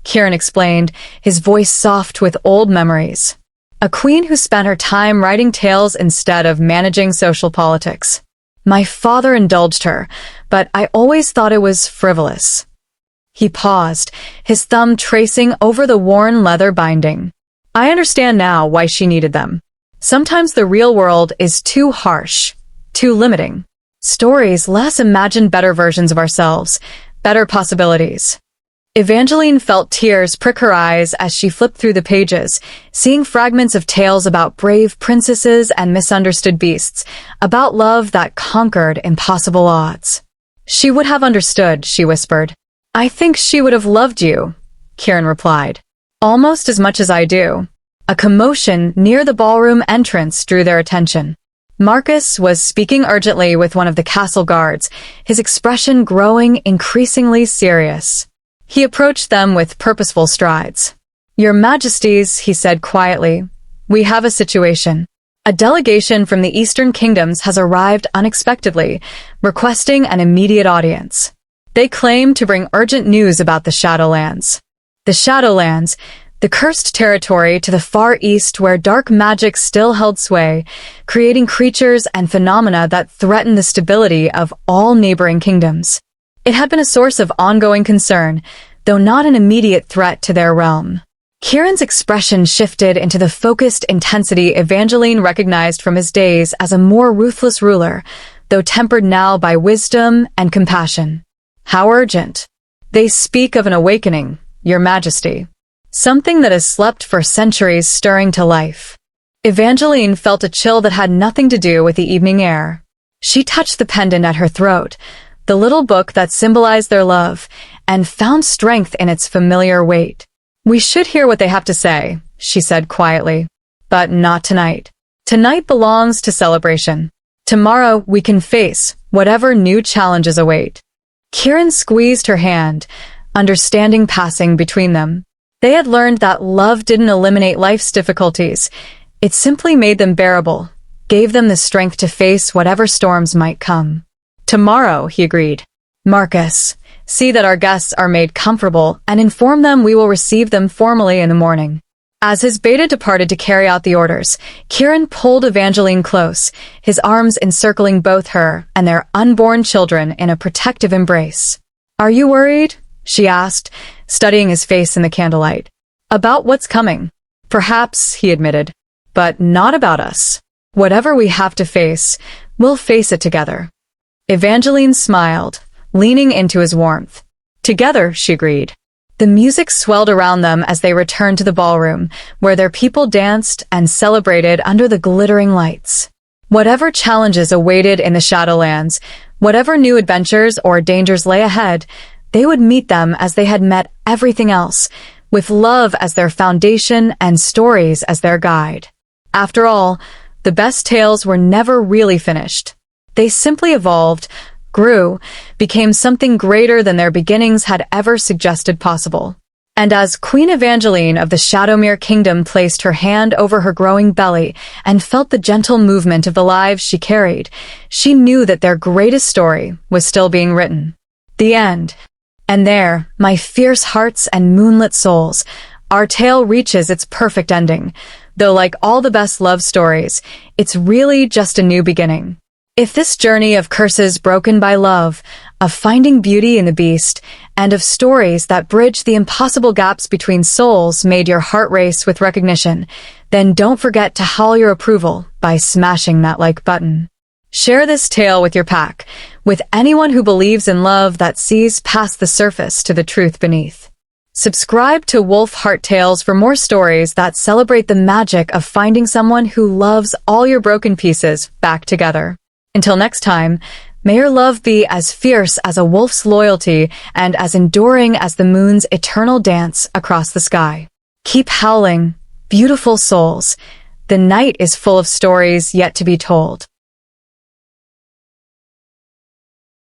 Kieran explained, his voice soft with old memories. A queen who spent her time writing tales instead of managing social politics. "My father indulged her, but I always thought it was frivolous." He paused, his thumb tracing over the worn leather binding. "I understand now why she needed them. Sometimes the real world is too harsh, too limiting. Stories let us imagine better versions of ourselves, better possibilities." Evangeline felt tears prick her eyes as she flipped through the pages, seeing fragments of tales about brave princesses and misunderstood beasts, about love that conquered impossible odds. "She would have understood," she whispered. "I think she would have loved you," Kieran replied. "Almost as much as I do." A commotion near the ballroom entrance drew their attention. Marcus was speaking urgently with one of the castle guards, his expression growing increasingly serious. He approached them with purposeful strides. "Your Majesties," he said quietly, "we have a situation. A delegation from the Eastern Kingdoms has arrived unexpectedly, requesting an immediate audience. They claim to bring urgent news about the Shadowlands." The Shadowlands, the cursed territory to the far east where dark magic still held sway, creating creatures and phenomena that threatened the stability of all neighboring kingdoms. It had been a source of ongoing concern, though not an immediate threat to their realm. Kieran's expression shifted into the focused intensity Evangeline recognized from his days as a more ruthless ruler, though tempered now by wisdom and compassion. "How urgent?" "They speak of an awakening, Your Majesty. Something that has slept for centuries stirring to life." Evangeline felt a chill that had nothing to do with the evening air. She touched the pendant at her throat, the little book that symbolized their love, and found strength in its familiar weight. "We should hear what they have to say," she said quietly. "But not tonight. Tonight belongs to celebration. Tomorrow we can face whatever new challenges await." Kieran squeezed her hand, understanding passing between them. They had learned that love didn't eliminate life's difficulties. It simply made them bearable, gave them the strength to face whatever storms might come. "Tomorrow," he agreed. "Marcus, see that our guests are made comfortable and inform them we will receive them formally in the morning." As his beta departed to carry out the orders, Kieran pulled Evangeline close, his arms encircling both her and their unborn children in a protective embrace. "Are you worried?" she asked, studying his face in the candlelight. "About what's coming?" "Perhaps," he admitted, "but not about us. Whatever we have to face, we'll face it together." Evangeline smiled, leaning into his warmth. "Together," she agreed. The music swelled around them as they returned to the ballroom, where their people danced and celebrated under the glittering lights. Whatever challenges awaited in the Shadowlands, whatever new adventures or dangers lay ahead, they would meet them as they had met everything else, with love as their foundation and stories as their guide. After all, the best tales were never really finished. They simply evolved, grew, became something greater than their beginnings had ever suggested possible. And as Queen Evangeline of the Shadowmere Kingdom placed her hand over her growing belly and felt the gentle movement of the lives she carried, she knew that their greatest story was still being written. The end. And there, my fierce hearts and moonlit souls, our tale reaches its perfect ending, though like all the best love stories, it's really just a new beginning. If this journey of curses broken by love, of finding beauty in the beast, and of stories that bridge the impossible gaps between souls made your heart race with recognition, then don't forget to howl your approval by smashing that like button. Share this tale with your pack, with anyone who believes in love that sees past the surface to the truth beneath. Subscribe to Wolf Heart Tales for more stories that celebrate the magic of finding someone who loves all your broken pieces back together. Until next time, may your love be as fierce as a wolf's loyalty and as enduring as the moon's eternal dance across the sky. Keep howling, beautiful souls. The night is full of stories yet to be told.